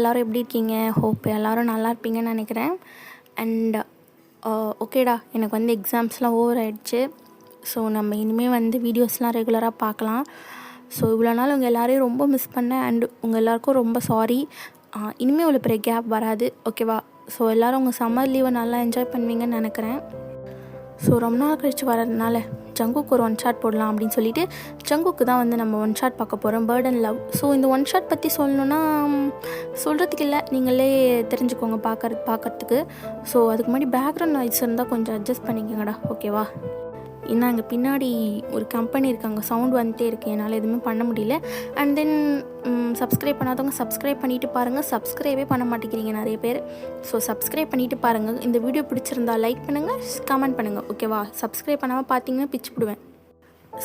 எல்லோரும் எப்படி இருக்கீங்க? ஹோப் எல்லோரும் நல்லா இருப்பீங்கன்னு நினைக்கிறேன். அண்ட் ஓகேடா, எனக்கு வந்து எக்ஸாம்ஸ்லாம் ஓவர் ஆகிடுச்சு. ஸோ நம்ம இனிமேல் வீடியோஸ்லாம் ரெகுலராக பார்க்கலாம். ஸோ இவ்வளோ நாள் உங்கள் எல்லோரையும் ரொம்ப மிஸ் பண்ணேன். அண்ட் உங்கள் எல்லாேருக்கும் ரொம்ப சாரி. இனிமேல் இவ்வளோ பெரிய கேப் வராது, ஓகேவா? ஸோ எல்லோரும் உங்கள் சம்மர் லீவை நல்லா என்ஜாய் பண்ணுவீங்கன்னு நினைக்கிறேன். ஸோ ரொம்ப நாள் கழித்து வரதுனால ஜங்குக்கு ஒரு ஒன் ஷாட் போடலாம் அப்படின்னு சொல்லிட்டு ஜங்குக்கு தான் நம்ம ஒன் ஷாட் பார்க்க போகிறோம், பேர்ட் அண்ட் லவ். ஸோ இந்த ஒன் ஷாட் பற்றி சொல்லணுன்னா சொல்கிறதுக்கு இல்லை, நீங்களே தெரிஞ்சுக்கோங்க பார்க்கறதுக்கு. ஸோ அதுக்கு முன்னாடி பேக்ரவுண்ட் நாய்ஸ் இருந்தால் கொஞ்சம் அட்ஜஸ்ட் பண்ணிக்கோங்கடா, ஓகேவா? ஏன்னா அங்கே பின்னாடி ஒரு கம்பெனி இருக்காங்க, சவுண்ட் வந்துட்டே இருக்குது, என்னால் எதுவுமே பண்ண முடியல. அண்ட் தென் சப்ஸ்கிரைப் பண்ணாதவங்க சப்ஸ்கிரைப் பண்ணிவிட்டு பாருங்கள். சப்ஸ்கிரைபே பண்ண மாட்டேங்கிறீங்க நிறைய பேர். ஸோ சப்ஸ்கிரைப் பண்ணிவிட்டு பாருங்கள். இந்த வீடியோ பிடிச்சிருந்தா லைக் பண்ணுங்கள், கமெண்ட் பண்ணுங்கள், ஓகேவா? சப்ஸ்கிரைப் பண்ணாமல் பார்த்தீங்கன்னா பிச்சு விடுவேன்.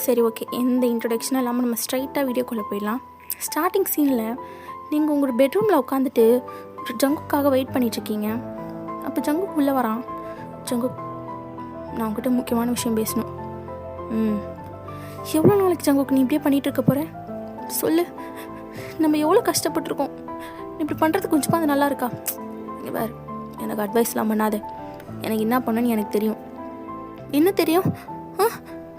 சரி, ஓகே. எந்த இன்ட்ரொடக்ஷனும் இல்லாமல் நம்ம ஸ்ட்ரைட்டாக வீடியோக்குள்ளே போயிடலாம். ஸ்டார்டிங் சீனில் நீங்கள் உங்களோட பெட்ரூமில் உட்காந்துட்டு ஜங்குக்காக வெயிட் பண்ணிகிட்ருக்கீங்க. அப்போ ஜங்குக்கு உள்ளே வரான். ஜங்குக், நான் உங்ககிட்ட முக்கியமான விஷயம் பேசணும். எவ்வளோ நாளைக்கு ஜங்குக்கு நீ இப்படியே பண்ணிகிட்டு இருக்க போகிற? சொல்லு. நம்ம எவ்வளோ கஷ்டப்பட்டுருக்கோம். இப்படி பண்ணுறது கொஞ்சமாக அது நல்லா இருக்கா? இங்கே வேறு எனக்கு அட்வைஸ்லாம் பண்ணாத. எனக்கு என்ன பண்ணணும்னு எனக்கு தெரியும். என்ன தெரியும்?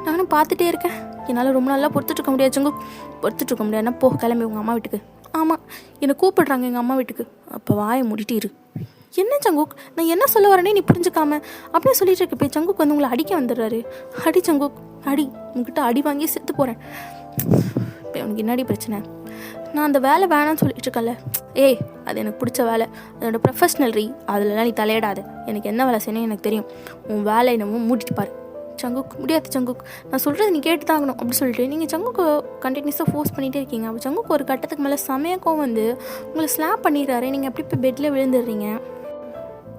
நானும் பார்த்துட்டே இருக்கேன். என்னால் ரொம்ப நாளாக பொறுத்துட்ருக்க முடியாது ஜங்குக். பொறுத்துட்ருக்க முடியாதுன்னா போ, கிளம்பி உங்கள் அம்மா வீட்டுக்கு. ஆமாம், என்னை கூப்பிடுறாங்க எங்கள் அம்மா வீட்டுக்கு. அப்போ வாயை மூடிட்டு இரு. என்ன ஜங்குக், நான் என்ன சொல்ல வரேனே நீ புரிஞ்சுக்காம அப்படியே சொல்லிட்டு இருக்க. போய் ஜங்குக் உங்களை அடிக்க வந்துடுறாரு. அடி ஜங்குக், அடி. உங்ககிட்ட அடி வாங்கி செத்து போகிறேன். இப்போ உனக்கு என்னடி பிரச்சனை? நான் அந்த வேலை வேணான்னு சொல்லிட்டு இருக்கேன்ல. ஏய், அது எனக்கு பிடிச்ச வேலை, அதோட ப்ரொஃபஷ்னல் ரீ. அதிலலாம் நீ தலையிடாத. எனக்கு என்ன வேலை செய்யணும் எனக்கு தெரியும். உன் வேலை என்னமோ மூடிட்டு பாரு. ஜங்குக், முடியாது ஜங்குக், நான் சொல்கிறது நீ கேட்டு தாங்கணும் அப்படி சொல்லிட்டு நீங்கள் ஜங்குக்கு கண்டினியூஸாக ஃபோர்ஸ் பண்ணிகிட்டே இருக்கீங்க. அப்போ ஜங்குக்கு ஒரு கட்டத்துக்கு மேலே சமயக்கம் உங்களை ஸ்லாப் பண்ணிடுறாரு. நீங்கள் அப்படி இப்போ பெட்டில் விழுந்துடுறீங்க.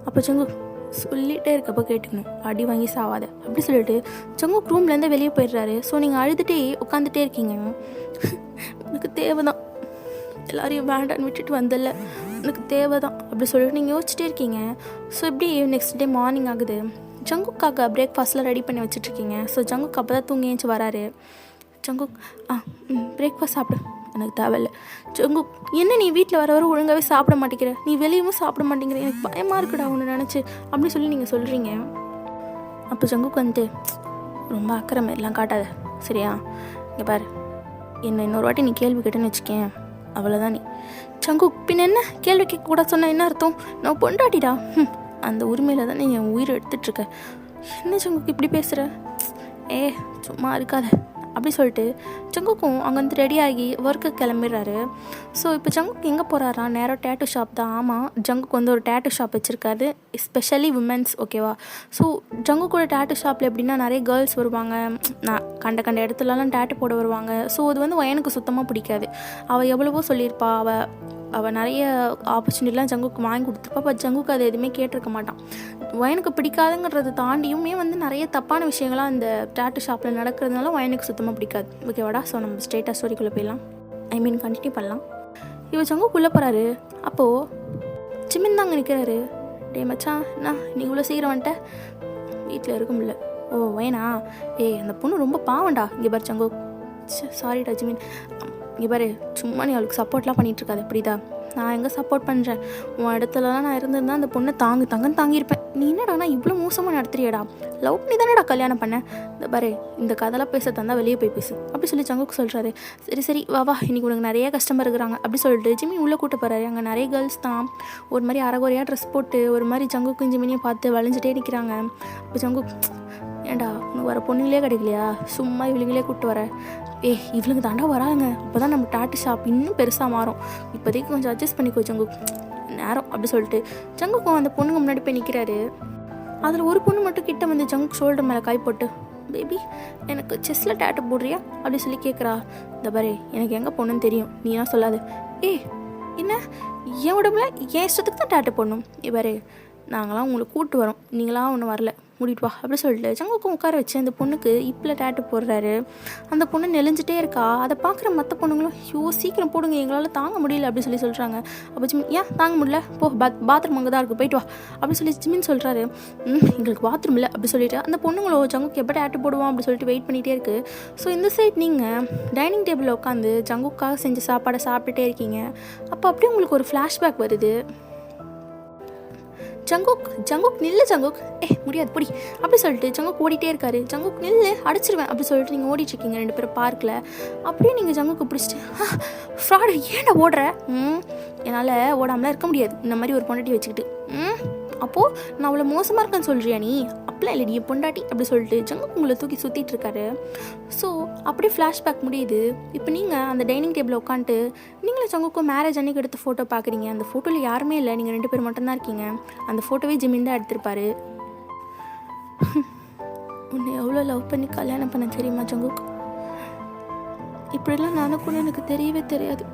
அப்போ ஜங்குக் சொல்லிகிட்டே இருக்கப்போ கேட்டுக்கணும், அடி வாங்கி சாவாத அப்படி சொல்லிட்டு ஜங்குக் ரூம்லேருந்து வெளியே போயிடுறாரு. ஸோ நீங்கள் அழுதுகிட்டே உட்காந்துட்டே இருக்கீங்க. உனக்கு தேவை தான், எல்லாரையும் வேண்டான்னு விட்டுட்டு வந்தல, உனக்கு தேவை தான் அப்படி சொல்லிட்டு நீங்கள் யோசிச்சுட்டே இருக்கீங்க. ஸோ இப்படி நெக்ஸ்ட் டே மார்னிங் ஆகுது. ஜங்குக்காக பிரேக்ஃபாஸ்ட்லாம் ரெடி பண்ணி வச்சுட்ருக்கீங்க. ஸோ ஜங்குக் அப்போ தான் தூங்கி ஏஞ்சி வராரு. ஜங்குக், பிரேக்ஃபாஸ்ட் சாப்பிடு. எனக்கு தேவையில்லை. ஜங்குக், என்ன நீ வீட்டில் வர ஒழுங்காகவே சாப்பிட மாட்டேங்கிற, நீ வெளியவும் சாப்பிட மாட்டேங்கிற, எனக்கு பயமாக இருக்குடா ஒன்று நினச்சி அப்படின்னு சொல்லி நீங்கள் சொல்கிறீங்க. அப்போ ஜங்குக் ரொம்ப அக்கறை மாதிரிலாம் காட்டாத, சரியா? இங்கே பாரு, என்ன இன்னொரு வாட்டி நீ கேள்வி கேட்டேன்னு வச்சுக்கேன், அவ்வளோதான் நீ. ஜங்குக், பின்ன என்ன கேள்வி கேட்கக்கூடாது சொன்னால் என்ன அர்த்தம்? நான் பொண்டாட்டிடா. அந்த உரிமையில் தான் என் உயிரை எடுத்துகிட்ருக்க. என்ன ஜங்குக் இப்படி பேசுகிற? சும்மா இருக்காத அப்படி சொல்லிட்டு ஜங்குக்கும் அங்கே ரெடி ஆகி ஒர்க்கு கிளம்பிடுறாரு. ஸோ இப்போ ஜங்குக் எங்கே போகிறாரா? நேராக டேட்டூ ஷாப் தான். ஆமாம், ஜங்குக் ஒரு டேட்டூ ஷாப் வச்சுருக்காரு, எஸ்பெஷலி விமென்ஸ், ஓகேவா? ஸோ ஜங்குக்கோட டேட்டூ ஷாப்பில் எப்படின்னா நிறைய கேர்ள்ஸ் வருவாங்க, நான் கண்ட இடத்துலலாம் டேட்டூ போட வருவாங்க. ஸோ அது வயனுக்கு சுத்தமாக பிடிக்காது. அவள் எவ்வளவோ சொல்லியிருப்பா, அவள் நிறைய ஆப்பர்ச்சுனிட்டிலாம் ஜங்குக்கு வாங்கி கொடுத்துருப்பா. பட் ஜங்குக்கு அது எதுவுமே கேட்டிருக்க மாட்டான். வயனுக்கு பிடிக்காதுங்கிறத தாண்டியுமே நிறைய தப்பான விஷயங்கள்லாம் அந்த டேட்டூ ஷாப்பில் நடக்கிறதுனால வயனுக்கு சுத்தமாக பிடிக்காது, ஓகேவாடா? ஸோ நம்ம ஸ்ட்ரெயிட்டாக ஸ்டோரிக்குள்ளே போயிடலாம், கண்டினியூ பண்ணலாம். இவர் ஜங்குக்குள்ளே போகிறாரு. அப்போது ஜிமின் தாங்க நிற்கிறாரு. டே மச்சான், நான் நீ இவ்வளோ சீக்கிரம் வந்துட்ட, வீட்டில் இருக்க முடியல. ஓ வயனா? அந்த பொண்ணு ரொம்ப பாவண்டா. இங்கே பாரு ஜங்குக், சாரிடா ஜிமின், இங்கே பாரு, சும்மா நீ அவளுக்கு சப்போர்ட்லாம் பண்ணிகிட்ருக்காது, புரியுதா? நான் எங்கே சப்போர்ட் பண்ணுறேன்? உன் இடத்துலலாம் நான் இருந்திருந்தா அந்த பொண்ணை தங்கன்னு தாங்கியிருப்பேன். நீ என்னடானா இவ்வளோ மோசமாக நடத்துறியடா? லவ் பண்ணி தானேடா கல்யாணம் பண்ணேன். இந்த பாரு, இந்த கதைலாம் பேச தந்தால் வெளியே போய் பேசு அப்படி சொல்லி ஜங்குக்கு சொல்கிறாரு. சரி வா இன்றைக்கி உனக்கு நிறைய கஸ்டமர் இருக்கிறாங்க அப்படி சொல்லிட்டு ஜிமின் உள்ளே கூட்ட போகிறாரு. அங்கே நிறைய கேர்ள்ஸ் தான் ஒரு மாதிரி அரைகுறையாக ட்ரெஸ் போட்டு ஒரு மாதிரி ஜங்குக்கும் ஜிமினையும் பார்த்து வளைஞ்சிட்டே நிற்கிறாங்க. அப்போ ஜங்குக், ஏண்டா உனக்கு வர பொண்ணுங்களே கிடைக்கலையா? சும்மா இவளுங்களே கூப்பிட்டு வர. இவளுக்கு தாண்டா வராங்க, அப்போ தான் நம்ம டேட்டூ ஷாப் இன்னும் பெருசாக மாறும். இப்போதைக்கு கொஞ்சம் அட்ஜஸ்ட் பண்ணிக்கோ ஜங்குக், நேரம் அப்படி சொல்லிட்டு ஜங்குக்கும் அந்த பொண்ணுங்க முன்னாடி போய் நிற்கிறாரு. அதில் ஒரு பொண்ணு மட்டும் கிட்ட வந்து ஜங்குக் ஷோல்டர் மேலே கை போட்டு, பேபி எனக்கு செஸ்ஸில் டேட்டூ போடுறியா அப்படி சொல்லி கேட்குறா. இந்த பாரு, எனக்கு எங்கே பொண்ணுன்னு தெரியும், நீலாம் சொல்லாது. என்ன என் உடம்புல என் இஷ்டத்துக்கு தான் டேட்டூ போடணும்? பாரு, நாங்களாம் உங்களை கூப்பிட்டு வரோம், நீங்களாம் ஒன்றும் வரல, மூடிட்டு வா அப்படி சொல்லிட்டு ஜங்குக்கும் உட்கார வச்சு அந்த பொண்ணுக்கு இப்பில் டேட்டு போடுறாரு. அந்த பொண்ணு நெளிஞ்சிட்டே இருக்கா. அதை பார்க்குற மற்ற பொண்ணுங்களும் சீக்கிரம் போடுங்க, எங்களால் தாங்க முடியல அப்படின்னு சொல்கிறாங்க. அப்போ ஜிமின் ஏன் தாங்க முடியல, போ பாத்ரூம் அங்கே தான் இருக்குது, போயிட்டு வா அப்படின்னு சொல்லி ஜிமின் சொல்கிறாரு. எங்களுக்கு பாத்ரூம் இல்லை அப்படி சொல்லிட்டு அந்த பொண்ணுங்களும் ஜங்குக்கு எப்போ டேட்டு போடுவோம் அப்படின்னு சொல்லிட்டு வெயிட் பண்ணிகிட்டே இருக்குது. ஸோ இந்த சைட் நீங்கள் டைனிங் டேபிளில் உட்காந்து ஜங்குக்காக செஞ்ச சாப்பாடை சாப்பிட்டுட்டே இருக்கீங்க. அப்போ அப்படியே உங்களுக்கு ஒரு ஃப்ளாஷ்பேக் வருது. ஜங்குக் நில்லு ஜங்குக், முடியாது பொடி அப்படி சொல்லிட்டு ஜங்குக் ஓடிட்டே இருக்காரு. ஜங்குக் நில்லு, அடிச்சிருவேன் அப்படி சொல்லிட்டு நீங்கள் ஓடிட்டுருக்கீங்க 2 பேரும் பார்க்கில். அப்படியே நீங்கள் ஜங்குக்கு பிடிச்சிட்டு ஃப்ராடு ஏன்டா ஓடுற, என்னால் ஓடாமலாம் இருக்க முடியாது இந்த மாதிரி ஒரு பொண்டாட்டி வச்சுக்கிட்டு, அப்போது நான் அவ்வளோ மோசமாக இருக்கேன்னு சொல்கிறியா நீ, அப்படிலாம் இல்லடி என் பொண்டாட்டி அப்படி சொல்லிட்டு ஜங்குக் உங்களை தூக்கி சுற்றிட்டு இருக்காரு. ஸோ அப்படியே ஃப்ளாஷ்பேக் முடியுது. இப்போ நீங்கள் அந்த டைனிங் டேபிளில் உட்காந்துட்டு நீங்களும் ஜங்குக்கும் மேரேஜ் அன்னைக்கு எடுத்த ஃபோட்டோ பார்க்குறீங்க. அந்த ஃபோட்டோவில் யாருமே இல்லை, நீங்கள் 2 பேர் மட்டும்தான் இருக்கீங்க. அந்த ஃபோட்டோவே ஜிமின் தான் எடுத்திருப்பாரு. உன்னை எவ்வளோ லவ் பண்ணி கல்யாணம் பண்ண தெரியுமா ஜங்குக், இப்படிலாம் நானும் கூட எனக்கு தெரியவே தெரியாது.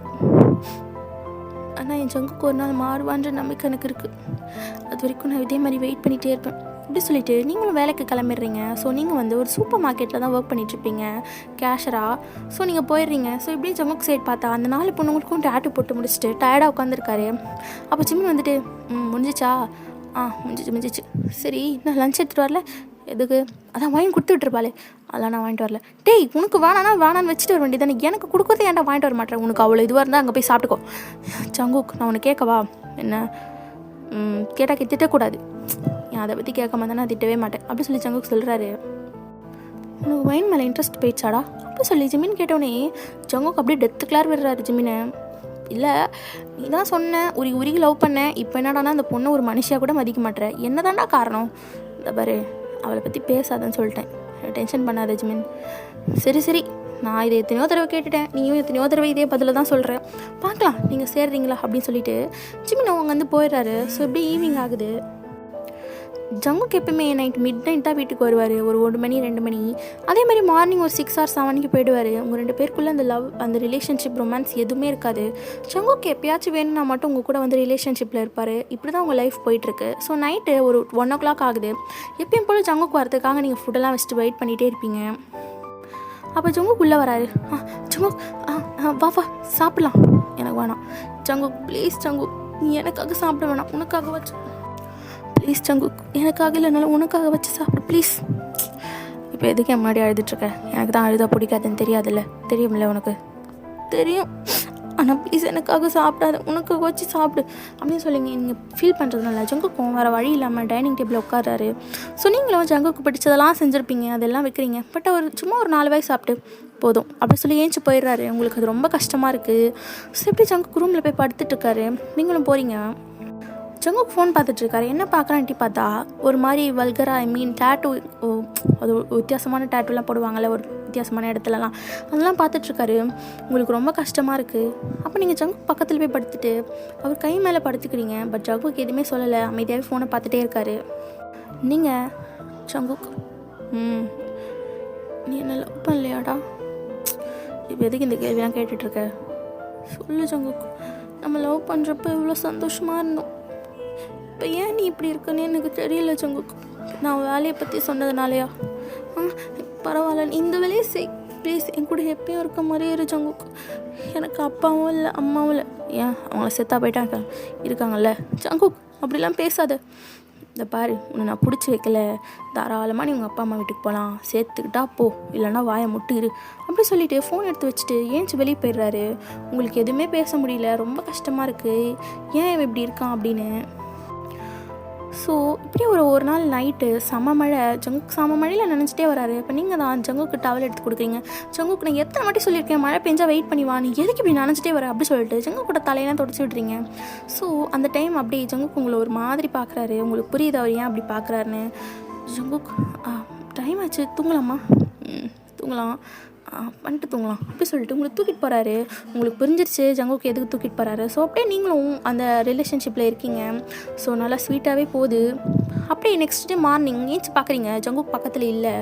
ஆனால் என் ஜங்குக்கு ஒரு நாள் மாறுவான்ற நம்பிக்கை எனக்கு இருக்குது. அது வரைக்கும் நான் இதே மாதிரி வெயிட் பண்ணிகிட்டே இருப்பேன் அப்படி சொல்லிட்டு நீங்களும் வேலைக்கு கிளம்பிடுறீங்க. ஸோ நீங்கள் வந்து ஒரு சூப்பர் மார்க்கெட்டில் தான் ஒர்க் பண்ணிகிட்ருப்பீங்க கேஷராக. ஸோ நீங்கள் போயிடுறீங்க. ஸோ இப்படி ஜங்குக் சைட் பார்த்தா அந்த 4 பொண்ணுங்களுக்கும் டேட்டு போட்டு முடிச்சுட்டு டயர்டாக உட்காந்துருக்காரு. அப்போ ஜிமின் வந்துட்டு முடிஞ்சிச்சா, முடிஞ்சிச்சு சரி நான் லஞ்ச் எடுத்துகிட்டு வரல, எதுக்கு, அதான் வாங்கி கொடுத்து விட்டுருப்பாளே, அதெல்லாம் நான் வாங்கிட்டு வரல. டேய் உனக்கு வேணான்னு வச்சுட்டு வர வேண்டியதானே, எனக்கு கொடுக்குறது ஏன்டா வாங்கிட்டு வர மாட்டேன், உனக்கு அவ்வளோ இதுவாக இருந்தால் அங்கே போய் சாப்பிட்டுக்கோ. ஜங்குக் நான் உனக்கு கேட்கவா, என்ன கேட்டால் திட்டக்கூடாது, ஏன் அதை பற்றி கேட்க மாட்டேன், நான் திட்டவே மாட்டேன் அப்படி சொல்லி ஜங்குக் சொல்கிறாரு. உனக்கு வைன் மேலே இன்ட்ரெஸ்ட் போயிடுச்சாடா அப்படி சொல்லி ஜிமின் கேட்டோடனே ஜங்குக் அப்படியே டெத்து கிளார் விடுறாரு ஜிமினை. இல்லை நீ தான் சொன்ன உருகி லவ் பண்ணேன், இப்போ என்னடானா அந்த பொண்ணை ஒரு மனுஷியாக கூட மதிக்க மாட்டேற, என்ன தாண்டா காரணம், இந்த பாரு அவளை பற்றி பேசாதன்னு சொல்லிட்டேன், டென்ஷன் பண்ணாத ஜிமின். சரி நான் இதை எத்தனையோ தடவை கேட்டுட்டேன், நீயும் எத்தனையோ தடவை இதே பதில் தான் சொல்கிறேன், பார்க்கலாம் நீங்கள் சேர்றீங்களா அப்படின்னு சொல்லிட்டு ஜிமின் அவங்க வந்து போயிடுறாரு. ஸோ இப்படி ஈவினிங் ஆகுது. ஜங்குக்கு எப்பவுமே நைட் மிட் தான் வீட்டுக்கு வருவார், ஒரு 1 மணி 2 மணி. அதே மாதிரி மார்னிங் ஒரு 6 or 7 போயிடுவார். உங்கள் 2 பேருக்குள்ளே அந்த லவ் அந்த ரிலேஷன்ஷிப் ரொமான்ஸ் எதுவுமே இருக்காது. ஜங்குக்கு எப்பயாச்சும் வேணும்னா மட்டும் உங்கள் கூட வந்து ரிலேஷன்ஷிப்பில் இருப்பார். இப்படி தான் உங்கள் லைஃப் போயிட்டுருக்கு. ஸோ நைட்டு ஒரு 1 o'clock ஆகுது. எப்பயும் போல் ஜங்குக்கு வரதுக்காக நீங்கள் ஃபுட்டெல்லாம் வச்சுட்டு வெயிட் பண்ணிகிட்டே இருப்பீங்க. அப்போ ஜங்குக் உள்ளே வராரு. ஜங்குக் வா சாப்பிட்லாம், எனக்கு வேணாம் ஜங்குக் ப்ளீஸ், ஜங்குக் நீ எனக்காக சாப்பிட வேணாம், உனக்காக வச்சு ப்ளீஸ் ஜங்குக், எனக்காக இல்லைனாலும் உனக்காக வச்சு சாப்பிடு ப்ளீஸ். இப்போ எதுக்கு என் முன்னாடி அழுதுட்ருக்க, எனக்கு தான் அழுதா பிடிக்காதுன்னு தெரியாதுல்ல, தெரியும்ல உனக்கு தெரியும், ஆனால் ப்ளீஸ் எனக்காக சாப்பிடாது, உனக்கு வச்சு சாப்பிடு அப்படின்னு சொல்லிங்க. நீங்கள் ஃபீல் பண்ணுறதுனால ஜங்குக்கும் வேறு வழி இல்லாமல் டைனிங் டேபிளில் உட்காராரு. ஸோ நீங்களும் ஜங்குக்கு பிடிச்சதெல்லாம் செஞ்சுருப்பீங்க, அதெல்லாம் வைக்கிறீங்க. பட் அவர் சும்மா ஒரு 4 வாய் சாப்பிட்டு போதும் அப்படி சொல்லி ஏஞ்சி போயிடுறாரு. உங்களுக்கு அது ரொம்ப கஷ்டமாக இருக்குது. ஸோ எப்படி ஜங்குக்கு ரூமில் போய் படுத்துட்ருக்காரு. நீங்களும் போகிறீங்க. ஜங்குக் ஃபோன் பார்த்துட்ருக்காரு. என்ன பார்க்குறான்ட்டு பார்த்தா ஒரு மாதிரி வல்கராக டேட்டூ, அது வித்தியாசமான டேட்டூலாம் போடுவாங்கள்ல ஒரு வித்தியாசமான இடத்துலலாம், அதெல்லாம் பார்த்துட்ருக்காரு. உங்களுக்கு ரொம்ப கஷ்டமாக இருக்குது. அப்போ நீங்கள் ஜங்குக் பக்கத்தில் போய் படுத்துட்டு அவர் கை மேலே படுத்துக்கிறீங்க. பட் ஜங்குக் எதுவுமே சொல்லலை, அமைதியாகவே ஃபோனை பார்த்துட்டே இருக்காரு. நீங்கள் ஜங்குக் நீ என்ன லவ் பண்ணலையாடா, இப்போ எதுக்கு இந்த கேள்விலாம் கேட்டுட்ருக்க, சொல்லு ஜங்குக், நம்ம லவ் பண்ணுறப்ப இவ்வளோ சந்தோஷமாக இருந்தோம், இப்போ ஏன் நீ இப்படி இருக்குன்னு எனக்கு தெரியல ஜங்குக், நான் வேலையை பற்றி சொன்னதுனாலையா, பரவாயில்ல நீ இந்த வேலையை செய் ப்ளீஸ், என் கூட எப்பயும் இருக்க மாதிரியே இரு ஜங்குக், எனக்கு அப்பாவும் இல்லை அம்மாவும் இல்லை, ஏன் அவங்கள செத்தா போயிட்டாங்க இருக்காங்கல்ல ஜங்குக், அப்படிலாம் பேசாத, இந்த பாரு உன்னை நான் பிடிச்சி வைக்கல, தாராளமாக நீ உங்கள் அப்பா அம்மா வீட்டுக்கு போகலாம், சேர்த்துக்கிட்டா போ, இல்லைனா வாயை முட்டு இரு அப்படி சொல்லிவிட்டு ஃபோன் எடுத்து வச்சுட்டு ஏஞ்சி வெளியே போயிடுறாரு. உங்களுக்கு எதுவுமே பேச முடியல, ரொம்ப கஷ்டமாக இருக்குது, ஏன் இவன் இப்படி இருக்கான் அப்படின்னு. ஸோ இப்படியே ஒரு நாள் நைட்டு செம மழை. ஜங்குக் செம மழையில் நினச்சிட்டே வராரு. இப்போ நீங்கள் தான் ஜங்குக்கு டவல் எடுத்து கொடுக்குறீங்க. ஜங்குக்கு நான் எத்தனை வாட்டி சொல்லியிருக்கேன் மழை பெஞ்சா வெயிட் பண்ணி வா, நீ எதுக்கு இப்படி நினச்சிட்டே வர அப்படி சொல்லிட்டு ஜங்குக்கூட தலையெல்லாம் தொடச்சி விட்றீங்க. ஸோ அந்த டைம் அப்படியே ஜங்குக் உங்களை ஒரு மாதிரி பார்க்குறாரு. உங்களுக்கு புரியுது அவர் ஏன் அப்படி பார்க்குறாருன்னு. ஜங்குக் டைம் ஆச்சு தூங்கலாமா, தூங்கலாம் பண்ணிட்டு தூங்கலாம் அப்படி சொல்லிட்டு உங்களை தூக்கிட்டு போகிறாரு. உங்களுக்கு புரிஞ்சிருச்சு ஜங்குக்கு எதுக்கு தூக்கிட்டு போகிறாரு. ஸோ அப்படியே நீங்களும் அந்த ரிலேஷன்ஷிப்பில் இருக்கீங்க. ஸோ நல்லா ஸ்வீட்டாகவே போகுது. அப்படியே நெக்ஸ்ட் டே மார்னிங் ஏஞ்சி பார்க்குறீங்க ஜங்குக் பக்கத்தில் இல்லை.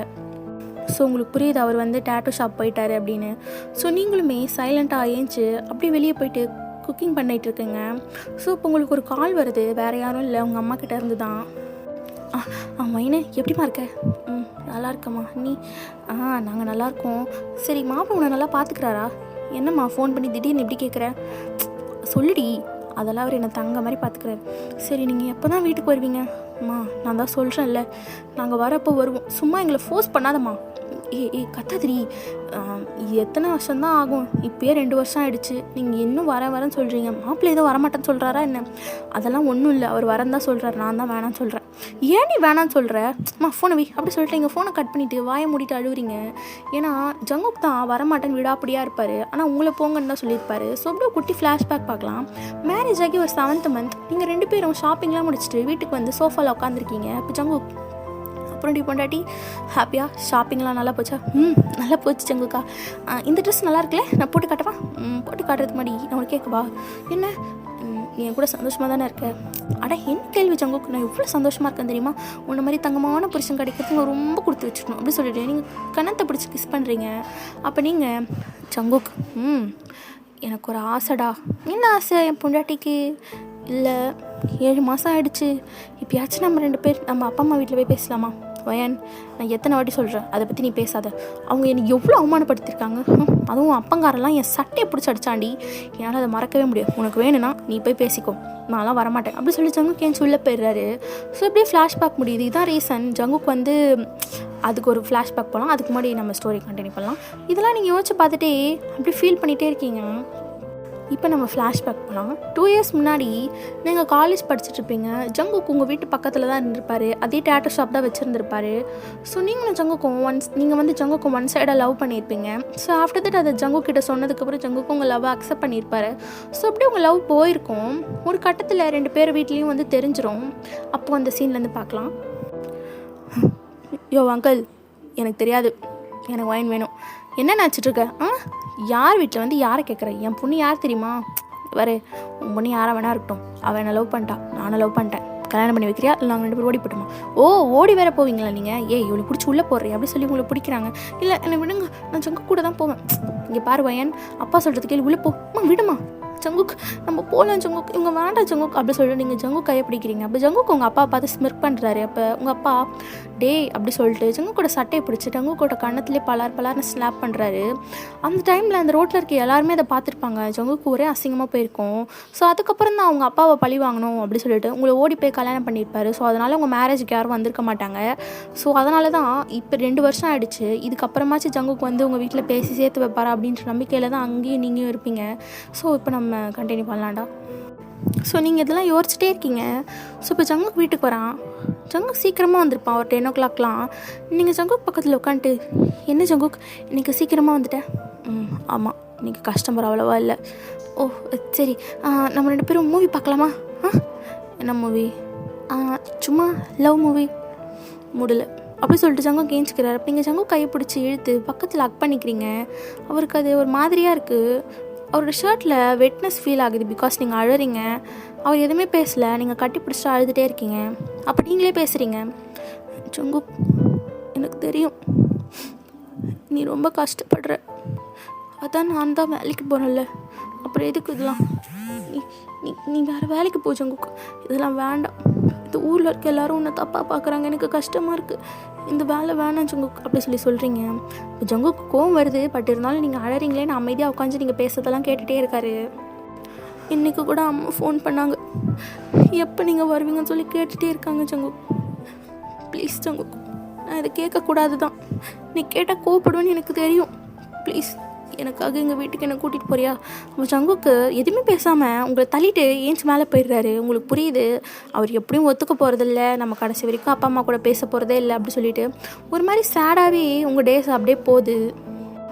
ஸோ உங்களுக்கு புரியுது அவர் வந்து டேட்டூ ஷாப் போயிட்டாரு அப்படின்னு. ஸோ நீங்களுமே சைலண்ட்டாக ஏஞ்சி அப்படியே வெளியே போயிட்டு குக்கிங் பண்ணிகிட்ருக்குங்க. ஸோ இப்போ உங்களுக்கு ஒரு கால் வருது. வேறு யாரும் இல்லை, உங்கள் அம்மா கிட்டே இருந்து தான். மைனு எப்படிம்மா இருக்க? நல்லா இருக்கம்மா. நீ? நாங்கள் நல்லாயிருக்கோம். சரி, மாப்பிள்ளை உன்னை நல்லா பார்த்துக்கிறாரா? என்னம்மா ஃபோன் பண்ணி திடீர்னு எப்படி கேட்குற? சொல்லுடி. அதெல்லாம் அவர் என்னை தங்க மாதிரி பார்த்துக்கிறாரு. சரி, நீங்கள் எப்போ தான் வீட்டுக்கு வருவீங்க? அம்மா, நான் தான் சொல்கிறேன்ல, நாங்கள் வரப்போ வருவோம். சும்மா எங்களை ஃபோர்ஸ் பண்ணாதம்மா. கத்தாதிரி. இது எத்தனை வருஷம்தான் ஆகும்? இப்போயே 2 வருஷம் ஆகிடுச்சு. நீங்கள் இன்னும் வரேன்னு சொல்கிறீங்க. மாப்பிள்ளை ஏதோ வரமாட்டேன்னு சொல்கிறாரா என்ன? அதெல்லாம் ஒன்றும் இல்லை, அவர் வரேன்னு தான் சொல்கிறார். நான் தான் வேணான்னு சொல்கிறேன். ஏன் நீ வேணான்னு சொல்கிற? ஃபோனை அப்படி சொல்லிட்டு எங்கள் ஃபோனை கட் பண்ணிவிட்டு வாயை மூடிட்டு அழுவுறீங்க. ஏன்னா ஜங்குக் தான் வரமாட்டேன்னு விடாப்படியாக இருப்பார். ஆனால் உங்களை போங்கன்னு தான் சொல்லியிருப்பாரு. ஸோ அப்படியே குட்டி ஃப்ளாஷ்பேக் பார்க்கலாம். மேரேஜ் ஆகி ஒரு 7th month நீங்கள் 2 பேரும் ஷாப்பிங்லாம் முடிச்சுட்டு வீட்டுக்கு வந்து சோஃபாவில் உட்காந்துருக்கீங்க. இப்போ ஜங்குக் அப்புறம் டி பொண்டாட்டி ஹாப்பியா? ஷாப்பிங்லாம் நல்லா போச்சா? நல்லா போச்சு ஜங்குக்கா. இந்த ட்ரெஸ் நல்லா இருக்குல்ல, நான் போட்டு காட்டவா? போட்டு காட்டுறதுக்கு முன்னாடி நான் உனக்கு கேட்கவா? என்ன, நீ என் கூட சந்தோஷமாக தானே இருக்க? அட என்ன கேள்வி ஜங்குக், நான் எவ்வளோ சந்தோஷமாக இருக்கேன் தெரியுமா? உன்ன மாதிரி தங்கமான புருஷன் கிடைக்கிறதுக்கு நான் ரொம்ப கொடுத்து வச்சுக்கணும் அப்படி சொல்லிட்டு நீங்கள் கணத்தை பிடிச்சி கிஸ் பண்ணுறீங்க. அப்போ நீங்கள் ஜங்குக், எனக்கு ஒரு ஆசைடா. என்ன ஆசை என் பொண்டாட்டிக்கு? இல்லை, 7 மாதம் ஆகிடுச்சு. இப்போயாச்சும் நம்ம 2 பேர் நம்ம அப்பா அம்மா வீட்டில் போய் பேசலாமா? வயன், நான் எத்தனை வாட்டி சொல்கிறேன், அதை பற்றி நீ பேசாத. அவங்க என்னை எவ்வளோ அவமானப்படுத்தியிருக்காங்க. அதுவும் அப்பங்காரெல்லாம் என் சட்டையை பிடிச்சி அடிச்சாண்டி. என்னால் அதை மறக்கவே முடியாது. உனக்கு வேணும்னா நீ போய் பேசிக்கோ, நான்லாம் வரமாட்டேன் அப்படி சொல்லி ஜங்குக் ஏன் சொல்ல போயிடுறாரு. ஸோ இப்படியே ஃப்ளாஷ்பேக் முடியுது. இதுதான் ரீசன். ஜங்குக் வந்து அதுக்கு ஒரு ஃப்ளாஷ்பேக் போகலாம். அதுக்கு முன்னாடி நம்ம ஸ்டோரி கண்டினியூ பண்ணலாம். இதெல்லாம் நீங்கள் யோசிச்சு பார்த்துட்டே அப்படி ஃபீல் பண்ணிகிட்டே இருக்கீங்க. இப்போ நம்ம ஃப்ளாஷ்பேக் போகலாம். 2 years முன்னாடி நீங்கள் காலேஜ் படிச்சுட்ருப்பீங்க. ஜங்குக் உங்கள் வீட்டு பக்கத்தில் தான் இருந்திருப்பார். அதே டேட்டர் ஷாப் தான் வச்சுருந்துருப்பாரு. ஸோ நீங்களும் ஜங்குக்கும் நீங்கள் வந்து ஜங்குக்கும் 1 சைடாக லவ் பண்ணியிருப்பீங்க. ஸோ ஆஃப்டர் தட் அதை ஜங்குக் கிட்ட சொன்னதுக்கப்புறம் ஜங்குக்கும் உங்கள் லவ் அக்செப்ட் பண்ணியிருப்பாரு. ஸோ அப்படியே உங்கள் லவ் போயிருக்கும். ஒரு கட்டத்தில் 2 பேர் வீட்லேயும் வந்து தெரிஞ்சிடும். அப்போது அந்த சீன்லேருந்து பார்க்கலாம். யோ அங்கிள், எனக்கு தெரியாது, எனக்கு வைன் வேணும். என்ன நினச்சிட்ருக்க? யார் வீட்டில் வந்து யாரை கேட்குற? என் பொண்ணு யார் தெரியுமா? வரு, உன் பொண்ணு யாரை வேணா இருக்கட்டும். அவள் என்னை லவ் பண்ணிட்டா, நானும் லவ் பண்ணிட்டேன். கல்யாணம் பண்ணி வைக்கிறியா இல்லை நாங்கள் 2 பேரும் ஓடி போட்டோமா? ஓடி வேற போவீங்களா நீங்கள்? இவளை பிடிச்சி உள்ளே போடுறேன் அப்படி சொல்லி உங்களை பிடிக்கிறாங்க. இல்லை என்னை விடுங்க, நான் ஜங்குக் கூட தான் போவேன். இங்கே பாரு வயன், அப்பா சொல்கிறது கேள்வி, உள்ளே போமா, விடுமா ஜங்குக், நம்ம போகலாம் ஜங்குக், இவங்க வேண்டாம் ஜங்குக் அப்படி சொல்லிட்டு நீங்கள் ஜங்குக் கையை பிடிக்கிறீங்க. அப்போ ஜங்குக் உங்கள் அப்பா பார்த்து ஸ்மிர்க் பண்ணுறாரு. அப்போ உங்கள் அப்பா டே அப்படி சொல்லிட்டு ஜங்குக்கோட சட்டையை பிடிச்சி ஜங்குக்கோட கண்ணத்துலேயே பலார்னு ஸ்லாப் பண்ணுறாரு. அந்த டைமில் அந்த ரோட்டில் இருக்க எல்லாருமே அதை பார்த்துருப்பாங்க. ஜங்குக்கு ஒரே அசிங்கமாக போயிருக்கும். ஸோ அதுக்கப்புறம் தான் அவங்க அப்பாவை பழி வாங்கணும் அப்படி சொல்லிட்டு உங்களை ஓடி போய் கல்யாணம் பண்ணியிருப்பாரு. ஸோ அதனால் உங்கள் மேரேஜுக்கு யாரும் வந்திருக்க மாட்டாங்க. ஸோ அதனால தான் இப்போ 2 வருஷம் ஆகிடுச்சு. இதுக்கப்புறமாச்சு ஜங்குக்கு வந்து உங்கள் வீட்டில் பேசி சேர்த்து வைப்பாரா அப்படின்ற நம்பிக்கையில் தான் அங்கேயும் நீங்களும் இருப்பீங்க. ஸோ இப்போ நம்ம கண்டினியூ பண்ணலாம்டா. ஸோ நீங்கள் இதெல்லாம் யோசிச்சுட்டே இருக்கீங்க. ஸோ இப்போ ஜங்குக் வீட்டுக்கு வரான். ஜங்குக் சீக்கிரமாக வந்திருப்பான், ஒரு 10 o'clockலாம். நீங்கள் ஜங்குக் பக்கத்தில் உட்காந்துட்டு, என்ன ஜங்குக் இன்றைக்கி சீக்கிரமாக வந்துட்டேன்? ஆமாம், இன்றைக்கி கஸ்டமர் அவ்வளோவா இல்லை. ஓ சரி, நம்ம 2 பேரும் மூவி பார்க்கலாமா? என்ன மூவி? சும்மா லவ் மூவி. முடியல அப்படி சொல்லிட்டு ஜங்குக் ஏஞ்சிக்கிறார். அப்போ நீங்கள் ஜங்குக் கையை பிடிச்சி இழுத்து பக்கத்தில் ஹக் பண்ணிக்கிறீங்க. அவருக்கு அது ஒரு மாதிரியாக இருக்குது. அவரோட ஷர்ட்டில் வெட்னஸ் ஃபீல் ஆகுது. பிகாஸ் நீங்கள் அழுறீங்க. அவர் எதுவுமே பேசலை, நீங்கள் கட்டி பிடிச்சிட்டு அழுதுகிட்டே இருக்கீங்க. அப்போ நீங்களே பேசுகிறீங்க. ஜங்குக், எனக்கு தெரியும் நீ ரொம்ப கஷ்டப்படுற. அதான் நான் தான் வேலைக்கு போகிறேன்ல, அப்புறம் எதுக்கு இதெல்லாம்? நீ வேறு வேலைக்கு போ ஜங்குக், இதெல்லாம் வேண்டாம். இந்த ஊரில் இருக்க எல்லோரும் உன்னை தப்பாக பார்க்குறாங்க, எனக்கு கஷ்டமாக இருக்குது, இந்த வேலை வேணாம் ஜங்குக் அப்படி சொல்கிறீங்க. இப்போ ஜங்குக்கு கோவம் வருது. பட் இருந்தாலும் நீங்கள் அழறீங்களேன்னு அமைதியாக உட்காந்து நீங்கள் பேசுறதெல்லாம் கேட்டுகிட்டே இருக்காரு. இன்றைக்கி கூட அம்மா ஃபோன் பண்ணாங்க, எப்போ நீங்கள் வருவீங்கன்னு சொல்லி கேட்டுகிட்டே இருக்காங்க. ஜங்குக் ப்ளீஸ் ஜங்குக், நான் இதை கேட்கக்கூடாது தான். நீ கேட்டால் கோவப்படுவேன்னு எனக்கு தெரியும். ப்ளீஸ் எனக்காக எங்கள் வீட்டுக்கு என்னை கூட்டிகிட்டு போறியா? அப்போ ஜங்குக்கு எதுவுமே பேசாமல் உங்களை தள்ளிட்டு ஏஞ்சி மேலே போயிடுறாரு. உங்களுக்கு புரியுது, அவர் எப்படியும் ஒத்துக்க போகிறதில்ல, நம்ம கடைசி வரைக்கும் அப்பா அம்மா கூட பேச போகிறதே இல்லை அப்படி சொல்லிட்டு ஒரு மாதிரி சேடாகவே உங்கள் டேஸ் அப்படியே போகுது.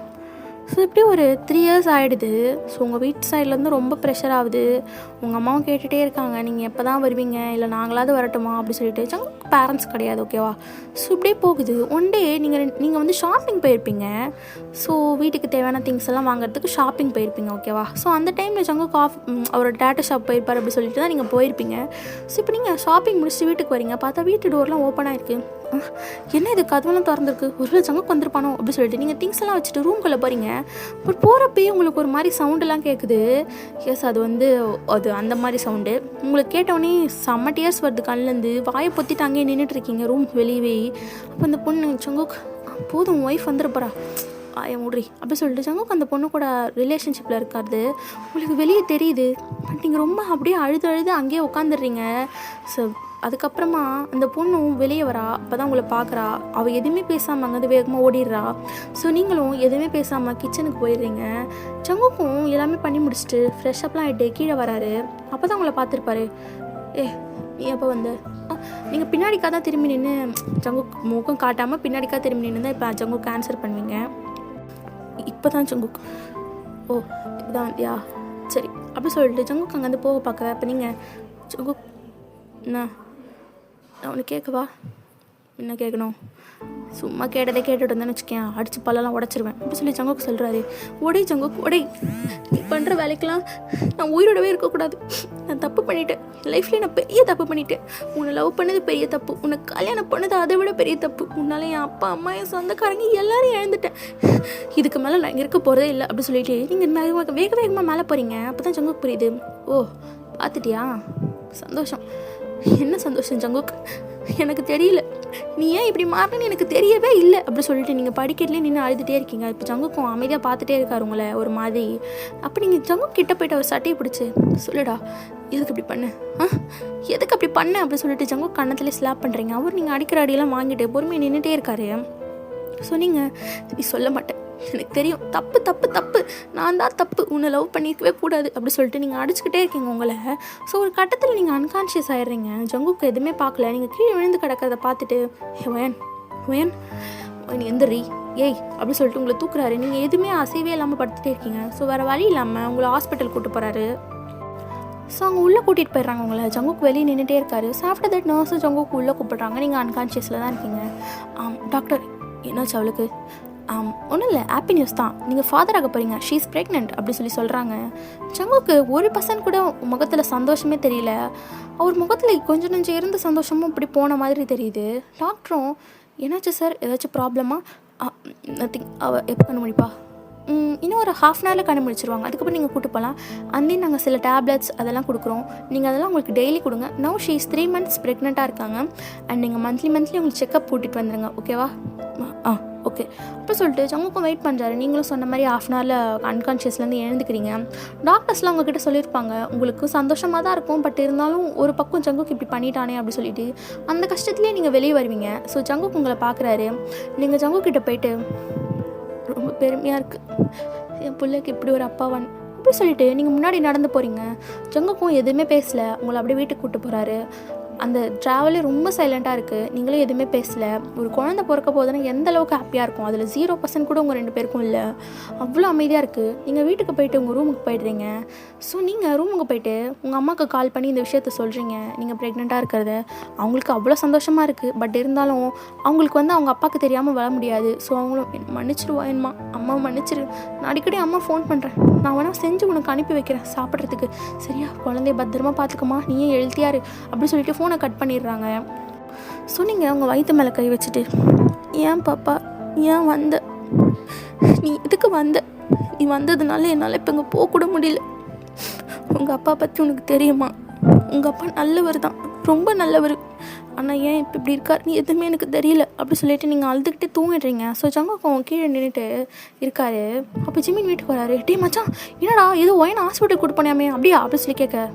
ஸோ இப்படி ஒரு 3 years ஆகிடுது. ஸோ உங்கள் வீட்டு சைட்லேருந்து ரொம்ப ப்ரெஷர் ஆகுது. உங்கள் அம்மாவும் கேட்டுகிட்டே இருக்காங்க, நீங்கள் எப்போ தான் வருவீங்க, இல்லை நாங்களாவது வரட்டுமா அப்படி சொல்லிட்டு. ஜங்குக்கு பேரண்ட்ஸ் கிடையாது, ஓகேவா? ஸோ இப்படியே போகுது. ஒன் டே நீங்கள் வந்து ஷாப்பிங் போயிருப்பீங்க. ஸோ வீட்டுக்கு தேவையான திங்ஸ் எல்லாம் வாங்குறதுக்கு ஷாப்பிங் போயிருப்பீங்க, ஓகேவா? ஸோ அந்த டைமில் ஜங்குக்கு அவரோட டேட்டா ஷாப் போயிருப்பார் அப்படி சொல்லிட்டு தான் நீங்கள் போயிருப்பீங்க. ஸோ இப்போ நீங்கள் ஷாப்பிங் முடிச்சுட்டு வீட்டுக்கு வரீங்க, பார்த்தா வீட்டு டோர்லாம் ஓப்பனாக இருக்குது. என்ன இது கதவெல்லாம் திறந்துருக்கு, ஒரு ஜங்குக்கு வந்திருப்பானோ அப்படி சொல்லிட்டு நீங்கள் திங்ஸ் எல்லாம் வச்சுட்டு ரூம்குள்ளே போகிறீங்க. பட் போகிறப்பே உங்களுக்கு ஒரு மாதிரி சவுண்டெல்லாம் கேட்குது. எஸ், அது அந்த மாதிரி சவுண்டு உங்களுக்கு கேட்டவுடனே செம்ம டியர்ஸ் வருது கண்ணிலேருந்து. வாயை பொத்திட்டு அங்கேயே நின்றுட்டுருக்கீங்க ரூம் வெளியவே. அப்போ அந்த பொண்ணு ஜங்குக் போதும் ஒய்ஃப் வந்துருப்பறா ஆய முட்ரி அப்படி சொல்லிட்டு ஜங்குக் அந்த பொண்ணு கூட ரிலேஷன்ஷிப்பில் இருக்காது உங்களுக்கு வெளியே தெரியுது. பட் நீங்கள் ரொம்ப அப்படியே அழுது அங்கேயே உட்காந்துடுறீங்க. ஸோ அதுக்கப்புறமா அந்த பொண்ணும் வெளியே வரா. அப்போ தான் உங்களை பார்க்குறா. அவள் எதுவுமே பேசாமல் அங்கேருந்து வேகமாக ஓடிடுறா. ஸோ நீங்களும் எதுவுமே பேசாமல் கிச்சனுக்கு போயிடுறீங்க. ஜங்குக்கும் எல்லாமே பண்ணி முடிச்சுட்டு ஃப்ரெஷ்அப்லாம் ஆகிட்டு கீழே வராரு. அப்போ தான் உங்களை பார்த்துருப்பாரு. நீ எப்போ வந்து நீங்கள் பின்னாடிக்காக தான் திரும்பி நின்று ஜங்குக் முகம் காட்டாமல் பின்னாடிக்காக திரும்பி நின்று தான் இப்போ ஜங்குக்கு ஆன்சர் பண்ணுவீங்க. இப்போ தான் ஜங்குக் இப்போ தான் வந்தியா சரி அப்படி சொல்லிட்டு ஜங்குக் அங்கேருந்து போக பார்க்குறேன். அப்போ நீங்கள் ஜங்குக் என்ன நான் ஒன்று கேட்கவா? என்ன கேட்கணும்? சும்மா கேட்டுட்டு வந்தேன்னு வச்சுக்கேன், அடித்து பல்லெல்லாம் உடச்சிருவேன் அப்படி சொல்லி ஜங்குக்கு சொல்கிறாரு. உடை ஜங்குக் உடை, நீ பண்ணுற வேலைக்கெல்லாம் நான் உயிரோடவே இருக்கக்கூடாது. நான் தப்பு பண்ணிட்டேன், லைஃப்லேயே நான் பெரிய தப்பு பண்ணிட்டேன். உன்னை லவ் பண்ணது பெரிய தப்பு, உன்னை கல்யாணம் பண்ணது அதை விட பெரிய தப்பு. உன்னால் என் அப்பா அம்மா என் சொந்தக்காரங்க எல்லாரையும் இழந்துட்டேன். இதுக்கு மேலே நான் இங்கே இருக்க போகிறதே இல்லை அப்படி சொல்லிட்டு நீங்கள் வேகமாக மேலே போகிறீங்க. அப்போ தான் ஜங்குக்கு புரியுது. பார்த்துட்டியா? சந்தோஷம். என்ன சந்தோஷம் ஜங்குக்? எனக்கு தெரியல, நீ ஏன் இப்படி மாறினு எனக்கு தெரியவே இல்லை அப்படி சொல்லிட்டு நீங்கள் படிக்கட்டுலேயே நின்று அழுதுகிட்டே இருக்கீங்க. இப்போ ஜங்குக்கும் அமைதியாக பார்த்துட்டே இருக்காரு உங்களை ஒரு மாதிரி. அப்போ நீங்கள் ஜங்குக் கிட்ட போய்ட்டு அவர் சட்டையை பிடிச்சி சொல்லுடா எதுக்கு அப்படி பண்ண எதுக்கு அப்படி பண்ண அப்படி சொல்லிட்டு ஜங்குக் கண்ணத்துலேயே ஸ்லாப் பண்ணுறீங்க. அவர் நீங்கள் அடிக்கிற அடியெல்லாம் வாங்கிட்டு பொறுமையாக நின்றுட்டே இருக்காரு. ஸோ நீங்கள் நீ சொல்ல மாட்டேன், எனக்கு தெரியும், தப்பு தப்பு தப்பு, நான் தான் தப்பு, உன்னை லவ் பண்ணிக்கவே கூடாது அப்படி சொல்லிட்டு நீங்கள் அடிச்சுக்கிட்டே இருக்கீங்க உங்களை. ஸோ ஒரு கட்டத்தில் நீங்கள் அன்கான்ஷியஸ் ஆகிடுறீங்க. ஜங்குக்கு எதுவுமே பார்க்கல. நீங்கள் கீழே விழுந்து கிடக்கிறத பார்த்துட்டு வேன் நீ எந்திரி அப்படி சொல்லிட்டு உங்களை தூக்குறாரு. நீங்கள் எதுவுமே அசைவே இல்லாமல் படுத்துகிட்டே இருக்கீங்க. ஸோ வேறு வழி இல்லாமல் உங்களை ஹாஸ்பிட்டல் கூப்பிட்டு போகிறாரு. ஸோ அவங்க உள்ளே கூட்டிகிட்டு போயிடுறாங்க உங்களை. ஜங்குக்கு வெளியே நின்றுட்டே இருக்காரு. ஸோ ஆஃப்டர் தட் நர்ஸும் ஜங்குக்கு உள்ளே கூப்பிட்றாங்க. நீங்கள் அன்கான்ஷியஸில் தான் இருக்கீங்க. டாக்டர் என்னாச்சு அவளுக்கு? ஒன்றும் இல்லை, ஹாப்பி நியூஸ் தான், நீங்கள் ஃபாதர் ஆக போகிறீங்க, ஷீ இஸ் ப்ரெக்னென்ட் அப்படி சொல்கிறாங்க. ஜங்குக்கு 1% கூட முகத்தில் சந்தோஷமே தெரியல. அவர் முகத்தில் கொஞ்சம் இருந்த சந்தோஷமும் இப்படி போன மாதிரி தெரியுது. டாக்டரும் என்னாச்சு சார், ஏதாச்சும் ப்ராப்ளமா? நத்திங். அவள் எப்போ கண்ணு முடிப்பா? இன்னும் ஒரு ½ hour கண்டுபிடிச்சிருவாங்க. அதுக்கப்புறம் நீங்கள் கூட்டு போகலாம். அந்தே நாங்கள் சில டேப்லெட்ஸ் அதெல்லாம் கொடுக்குறோம். நீங்கள் அதெல்லாம் உங்களுக்கு டெய்லி கொடுங்க. நவ் ஷீ இஸ் 3 months ப்ரெக்னெண்ட்டாக இருக்காங்க. அண்ட் நீங்கள் மந்த்லி உங்களுக்கு செக்கப் கூட்டிகிட்டு வந்துடுங்க. ஓகேவா? ஓகே அப்போ சொல்லிட்டு ஜங்குக்கும் வெயிட் பண்ணுறாரு. நீங்களும் சொன்ன மாதிரி ½ hour அன்கான்ஷியஸ்லேருந்து எழுந்துக்கிறீங்க. டாக்டர்ஸ்லாம் உங்ககிட்ட சொல்லியிருப்பாங்க உங்களுக்கு சந்தோஷமாக தான் இருக்கும், பட் இருந்தாலும் ஒரு பக்கம் ஜங்குக்கு இப்படி பண்ணிட்டானே அப்படி சொல்லிட்டு அந்த கஷ்டத்துலேயே நீங்கள் வெளியே வருவீங்க. ஸோ ஜங்குக்கு உங்களை பார்க்குறாரு. நீங்கள் ஜங்குக்கிட்ட போயிட்டு ரொம்ப பெருமையாக இருக்குது, என் பிள்ளைக்கு இப்படி ஒரு அப்பாவான் அப்படி சொல்லிட்டு நீங்கள் முன்னாடி நடந்து போகிறீங்க. ஜங்குக்கும் எதுவுமே பேசலை. உங்களை அப்படியே வீட்டுக்கு கூப்பிட்டு போகிறாரு. அந்த ட்ராவலே ரொம்ப சைலண்ட்டாக இருக்குது. நீங்களும் எதுவுமே பேசலை. ஒரு குழந்தை பிறக்க போதுன்னா எந்த அளவுக்கு ஹாப்பியாக இருக்கும், அதில் 0% கூட உங்கள் 2 பேருக்கும் இல்லை. அவ்வளோ அமைதியாக இருக்குது. நீங்கள் வீட்டுக்கு போயிட்டு உங்கள் ரூமுக்கு போய்ட்றீங்க. ஸோ நீங்கள் ரூமுக்கு போயிட்டு உங்கள் அம்மாவுக்கு கால் பண்ணி இந்த விஷயத்த சொல்கிறீங்க, நீங்கள் ப்ரெக்னெண்ட்டாக இருக்கிறது. அவங்களுக்கு அவ்வளோ சந்தோஷமாக இருக்குது. பட் இருந்தாலும் அவங்களுக்கு அவங்க அப்பாவுக்கு தெரியாமல் வர முடியாது. ஸோ அவங்களும் மன்னிச்சிடுவா என்னம்மா, அம்மா மன்னிச்சிரு, நான் அடிக்கடி அம்மா ஃபோன் பண்ணுறேன், நான் வேணால் செஞ்சு உனக்கு அனுப்பி வைக்கிறேன் சாப்பிட்றதுக்கு, சரியா? குழந்தைய பத்திரமா பார்த்துக்கம்மா, நீயே எழுத்தியாரு அப்படி சொல்லிட்டு ஃபோனை கட் பண்ணிடுறாங்க. ஸோ நீங்கள் அவங்க வயிற்று மேலே கை வச்சுட்டு, ஏன் பாப்பா ஏன் வந்த, நீ இதுக்கு வந்த, நீ வந்ததுனால என்னால் இப்போ இங்கே போகக்கூட முடியல. உங்கள் அப்பா பற்றி உனக்கு தெரியுமா? உங்கள் அப்பா நல்லவர் தான், ரொம்ப நல்லவர். ஆனால் ஏன் இப்போ இப்படி இருக்கார் நீ எதுவுமே எனக்கு தெரியல அப்படி சொல்லிட்டு நீங்கள் அழுதுகிட்டே தூங்கிடுறீங்க. ஸோ ஜங்குக்கும் கீழே நின்றுட்டு இருக்காரு. அப்போ ஜிமின் வீட்டுக்கு வராரு. டே மச்சான் என்னடா ஏதோ ஒயின் ஹாஸ்பிட்டல் கூட்டு போனியாமே அப்படியா அப்படி சொல்லி கேட்க.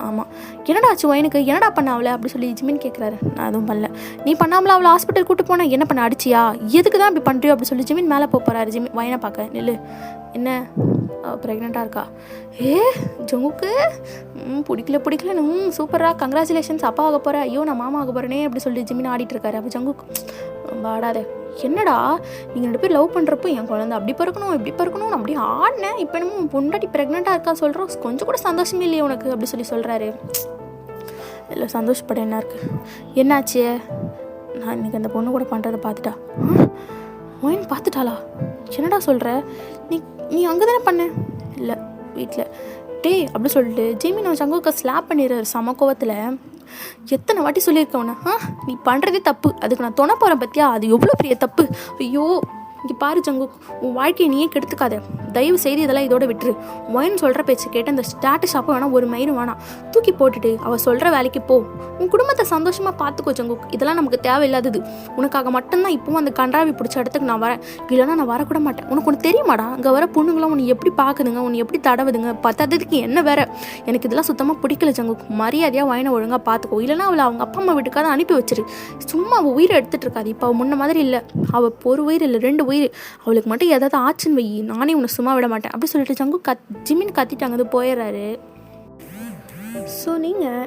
ஆமாம். என்னடா ஆச்சு ஒயனுக்கு, என்னடா பண்ண அவளை அப்படி சொல்லி ஜிமின் கேட்குறாரு. நான் எதுவும் பண்ணல. நீ பண்ணாமல அவளை ஹாஸ்பிட்டல் கூட்டு போனால் என்ன பண்ண, அடிச்சியா, எதுக்கு தான் இப்படி பண்ணுறியோ அப்படி சொல்லி ஜிமின் மேலே போகிறாரு. ஜிமின் ஒயனை பார்க்க. நில்லு, என்ன ப்ரெக்னெண்ட்டாக இருக்கா? ஜங்குக்கு பிடிக்கல சூப்பராக கங்க்ராச்சுலேஷன்ஸ், அப்பா ஆக போகிற, ஐயோ நான் மாமா ஆக போகிறேனே அப்படி சொல்லிட்டு ஜிமின் ஆடிட்டு இருக்காரு. அப்போ ஜங்குக்கு ரொம்ப ஆடாத, என்னடா நீங்கள் 2 பேர் லவ் பண்ணுறப்போ என் குழந்தை அப்படி பிறக்கணும் இப்படி பிறக்கணும் அப்படி ஆடினேன், இப்போ என்னமோ பொண்டாட்டி ப்ரெக்னெண்ட்டாக இருக்கா சொல்கிறோம், கொஞ்சம் கூட சந்தோஷமே இல்லையே உனக்கு அப்படி சொல்கிறாரு. இல்லை சந்தோஷப்பட என்ன இருக்குது, என்னாச்சு? நான் இன்றைக்கி அந்த பொண்ணு கூட பண்ணுறதை பார்த்துட்டா. ஒயின் பார்த்துட்டாளா? என்னடா சொல்கிற? நீ அங்கே தானே பண்ண? இல்லை வீட்டில். டே அப்படி சொல்லிட்டு ஜிமின் ஜங்குக்கு ஸ்லாப் பண்ணிடுறாரு சம கோவத்தில். எத்தனை வாட்டி சொல்லியிருக்கவன நீ பண்ணுறதே தப்பு, அதுக்கு நான் துணை போகிறேன் பற்றியா, அது எவ்வளோ பெரிய தப்பு. ஐயோ இங்கே பாரு ஜங்கு, உன் வாழ்க்கையை நீயே கெடுத்துக்காத, தயவு செய்து இதெல்லாம் இதோட விட்டுரு. ஒயின் சொல்கிற பேச்சு கேட்டு அந்த ஸ்டாட்டஸ் ஷாப்பை வேணாம், ஒரு மயிரும் வேணாம், தூக்கி போட்டுட்டு அவள் சொல்கிற வேலைக்கு போ. உன் குடும்பத்தை சந்தோஷமாக பார்த்துக்கோ ஜங்கு, இதெல்லாம் நமக்கு தேவையில்லாதது. உனக்காக மட்டும்தான் இப்போவும் அந்த கன்றாவி பிடிச்ச இடத்துக்கு நான் வரேன், இல்லைனா நான் வரக்கூட மாட்டேன். உனக்கு ஒன்று தெரியுமாடா, அங்கே வர பொண்ணுங்களாம் உன்னை எப்படி பார்க்குதுங்க, உன்னை எப்படி தடவுதுங்க, பத்தாததுக்கு என்ன வேற. எனக்கு இதெல்லாம் சுத்தமாக பிடிக்கல ஜங்கு, மரியாதையாக ஒயினை ஒழுங்காக பார்த்துக்கோ, இல்லைனா அவளை அவங்க அப்பா அம்மா வீட்டுக்காக அனுப்பி வச்சிரு. சும்மா அவள் உயிரை எடுத்துகிட்டு இருக்காது. இப்போ அவள் முன்ன மாதிரி இல்லை, அவள் ஒரு உயிர் இல்லை 2 உயிர். அவளுக்கு மட்டும் ஏதாவது ஆச்சுன்னு வை, நானே உன்னை சும்மா விட மாட்டேன் அப்படி சொல்லிட்டு ஜங்கு ஜிமின்னு கத்திட்டு அங்கே போயிடுறாரு. ஸோ நீங்கள்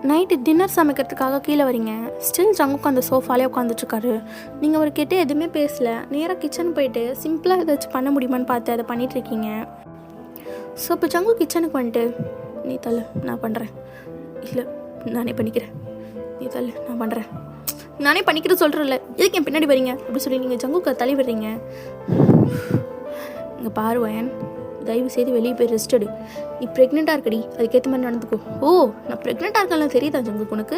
நைட்டு டின்னர் சமைக்கிறதுக்காக கீழே வரீங்க. ஸ்டில் ஜங்குக்கு அந்த சோஃபாலே உட்காந்துட்ருக்காரு. நீங்கள் ஒரு கிட்டே எதுவுமே பேசலை. நேராக கிச்சன் போயிட்டு சிம்பிளாக ஏதாச்சும் பண்ண முடியுமான்னு பார்த்து அதை பண்ணிகிட்ருக்கீங்க. ஸோ இப்போ ஜங்கு கிச்சனுக்கு வந்துட்டு, நீ தள்ளு நான் பண்ணுறேன், இல்லை நானே பண்ணிக்கிறேன், நீ தள்ளு நான் பண்ணுறேன், நானே பண்ணிக்கிட்டு சொல்கிறேன்ல, எதுக்கு என் பின்னாடி வரீங்க அப்படி சொல்லி நீங்கள் ஜங்குக்கு தள்ளி விடுறீங்க. இங்கே பாரு ஒயன், தயவு செய்து வெளியே போய் ரெஸ்ட் எடு. நீ ப்ரெக்னெண்ட்டாக இருக்கடி, அதுக்கேற்ற மாதிரி நடந்துக்கோ. ஓ நான் ப்ரெக்னெண்ட்டாக இருக்கலாம் தெரியுதா ஜங்குக்கு உனக்கு?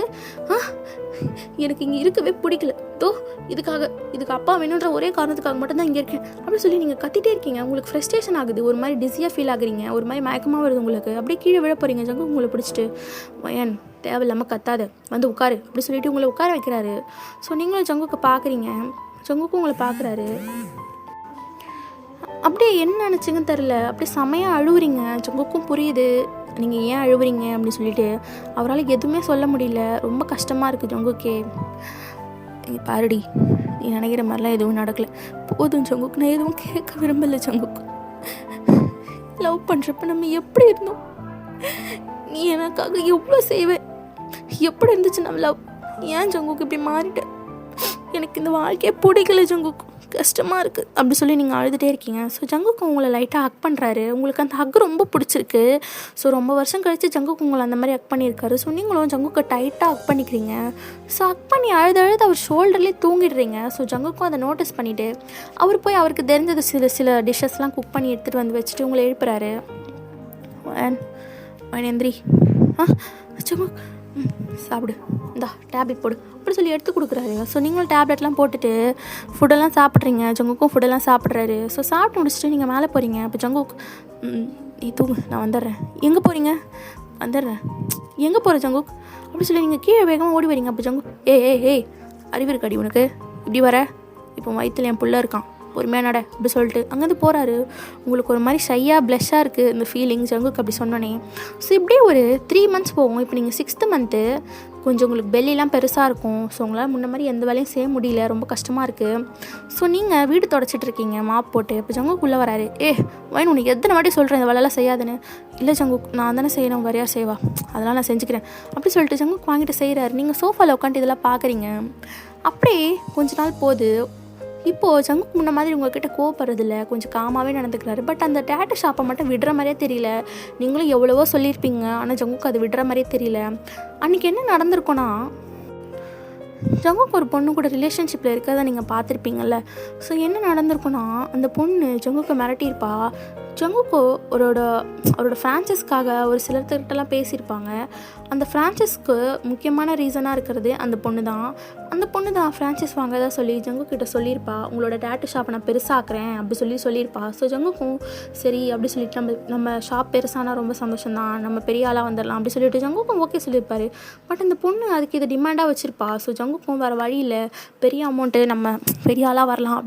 எனக்கு இங்கே இருக்கவே பிடிக்கல. இதுக்கு அப்பா வேணுன்ற ஒரே காரணத்துக்காக மட்டும்தான் இங்கே இருக்கேன் அப்படி சொல்லி நீங்கள் கத்திட்டே இருக்கீங்க. உங்களுக்கு ஃப்ரஸ்ட்ரேஷன் ஆகுது, ஒரு மாதிரி டிஸியாக ஃபீல் ஆகுறீங்க, ஒரு மாதிரி மயக்கமாக வருது உங்களுக்கு. அப்படியே கீழே விழ போகிறீங்க. ஜங்கு உங்களை பிடிச்சிட்டு, ஒயன் தேவையில்லாமல் கத்தாத, வந்து உட்காரு அப்படி சொல்லிட்டு உங்களை உட்கார வைக்கிறாரு. ஸோ நீங்களும் ஜங்குக்கு பார்க்குறீங்க, ஜங்குக்கும் உங்களை பார்க்குறாரு. அப்படியே என்ன நினச்சிங்கன்னு தெரில, அப்படியே செமையாக அழுவுறீங்க. ஜங்குக்கும் புரியுது நீங்கள் ஏன் அழுவுறீங்க அப்படின்னு சொல்லிட்டு. அவரால் எதுவுமே சொல்ல முடியல, ரொம்ப கஷ்டமாக இருக்குது ஜங்குக்கே. நீ பாருடி, நீ நினைக்கிற மாதிரிலாம் எதுவும் நடக்கலை, போதும் ஜங்குக்கு, நான் எதுவும் கேட்க விரும்பலை ஜங்குக்கு. லவ் பண்ணுறப்ப நம்ம எப்படி இருந்தோம், நீ எனக்காக எவ்வளோ செய்வேன், எப்படி இருந்துச்சு நம்ம லவ், ஏன் ஜங்குக்கு இப்படி மாறிட்டேன், எனக்கு இந்த வாழ்க்கையே பிடிக்கல ஜங்குக்கு, கஷ்டமாக இருக்குது அப்படி சொல்லி நீங்கள் அழுதுகிட்டே இருக்கீங்க. ஸோ ஜங்குக்கு உங்களை லைட்டாக ஹக் பண்ணுறாரு. உங்களுக்கு அந்த ஹக் ரொம்ப பிடிச்சிருக்கு. ஸோ ரொம்ப வருஷம் கழித்து ஜங்குக்கு உங்களை அந்த மாதிரி ஹக் பண்ணியிருக்காரு. ஸோ நீங்களும் ஜங்குக்கு டைட்டாக ஹக் பண்ணிக்கிறீங்க. ஸோ ஹக் பண்ணி அழுது அவர் ஷோல்டர்லேயே தூங்கிடுறீங்க. ஸோ ஜங்குக்கும் அதை நோட்டீஸ் பண்ணிவிட்டு அவர் போய் அவருக்கு தெரிஞ்சது சில டிஷ்ஷஸ்லாம் குக் பண்ணி எடுத்துகிட்டு வந்து வச்சுட்டு உங்களை எழுப்புறாரு. எந்திரி, ஜங்கு சாப்பிடு, இந்தா டேப்லெட் போடு அப்படி சொல்லி எடுத்து கொடுக்குறாரு. ஸோ நீங்களும் டேப்லெட்லாம் போட்டுட்டு ஃபுட்டெல்லாம் சாப்பிட்றீங்க. ஜங்குக்கும் ஃபுட்டெல்லாம் சாப்பிட்றாரு. ஸோ சாப்பிட்டு முடிச்சுட்டு நீங்கள் மேலே போகிறீங்க. இப்போ ஜங்குக், நீ தூங்கு நான் வந்துடுறேன். எங்கே போகிறீங்க? வந்துடுறேன். எங்கே போகிற ஜங்குக் அப்படி சொல்லி நீங்கள் கீழே வேகமாக ஓடி வரீங்க. அப்போ ஜங்குக், ஏய் அறிவு இருக்காடி உனக்கு, இப்படி வர, இப்போ வயிற்றுல என் புள்ள இருக்கான், பொறுமையாக நட அப்படி சொல்லிட்டு அங்கேருந்து போகிறாரு. உங்களுக்கு ஒரு மாதிரி ஷையாக ப்ளஷ்ஷாக இருக்குது இந்த ஃபீலிங் ஜங்குக்கு அப்படி சொன்னோன்னே. ஸோ இப்படியே ஒரு 3 months போகும். இப்போ நீங்கள் 6th month, கொஞ்சம் உங்களுக்கு பெல்லிலாம் பெருசாக இருக்கும். ஸோ உங்களால் முன்ன மாதிரி எந்த வேலையும் செய்ய முடியல, ரொம்ப கஷ்டமாக இருக்குது. ஸோ நீங்கள் வீடு தொடச்சிட்டு இருக்கீங்க மாப் போட்டு. இப்போ ஜங்குக்குள்ளே வராரு. வயன் உனக்கு எத்தனை வாட்டி சொல்கிறேன் இந்த வேலைலாம் செய்யாதுன்னு. இல்லை ஜங்குக், நான் தானே செய்யணும், வரையா செய்வா, அதெல்லாம் நான் செஞ்சுக்கிறேன் அப்படி சொல்லிட்டு ஜங்குக் வாங்கிட்டு செய்கிறாரு. நீங்கள் சோஃபாவில் உட்காந்து இதெல்லாம் பார்க்குறீங்க. அப்படியே கொஞ்ச நாள் போகுது. இப்போது ஜங்குக்கு முன்ன மாதிரி உங்கள்கிட்ட கோவப்படுறதில்ல, கொஞ்சம் காமாகவே நடந்துக்கிறாரு. பட் அந்த டேட்டு ஷாப்பை மட்டும் விடுற மாதிரியே தெரியல. நீங்களும் எவ்வளவோ சொல்லியிருப்பீங்க, ஆனால் ஜங்குக்கு அது விடுற மாதிரியே தெரியல. அன்றைக்கி என்ன நடந்திருக்கோன்னா, ஜங்குக்கு ஒரு பொண்ணு கூட ரிலேஷன்ஷிப்பில் இருக்கிறத நீங்கள் பார்த்துருப்பீங்கள்ல. ஸோ என்ன நடந்திருக்குன்னா, அந்த பொண்ணு ஜங்குக்கு மிரட்டியிருப்பா. ஜங்குக்கு அவரோட ஃப்ரான்ச்சைஸ்க்காக ஒரு சிலர்கிட்டலாம் பேசியிருப்பாங்க. அந்த ஃப்ரான்ச்சைஸ்க்கு முக்கியமான ரீசனாக இருக்கிறது அந்த பொண்ணு தான் ஃப்ரான்ச்சைஸ் வாங்கதான் சொல்லி ஜங்குக்கிட்ட சொல்லியிருப்பா. உங்களோட டேட்டு ஷாப்பை நான் பெருசாக்குறேன் அப்படி சொல்லியிருப்பா. ஸோ ஜங்குக்கும் சரி அப்படி சொல்லிட்டு நம்ம ஷாப் பெருசானா ரொம்ப சந்தோஷம்தான், நம்ம பெரிய ஆளாக வந்துடலாம் அப்படி சொல்லிட்டு ஜங்குக்கும் ஓகே சொல்லியிருப்பாரு. பட் அந்த பொண்ணு அதுக்கு இதை டிமாண்டாக வச்சுருப்பா. ஸோ ஜங்குக்கும் வேறு வழியில் பெரிய அமௌண்ட்டு நம்ம பெரிய ஆளாக வரலாம்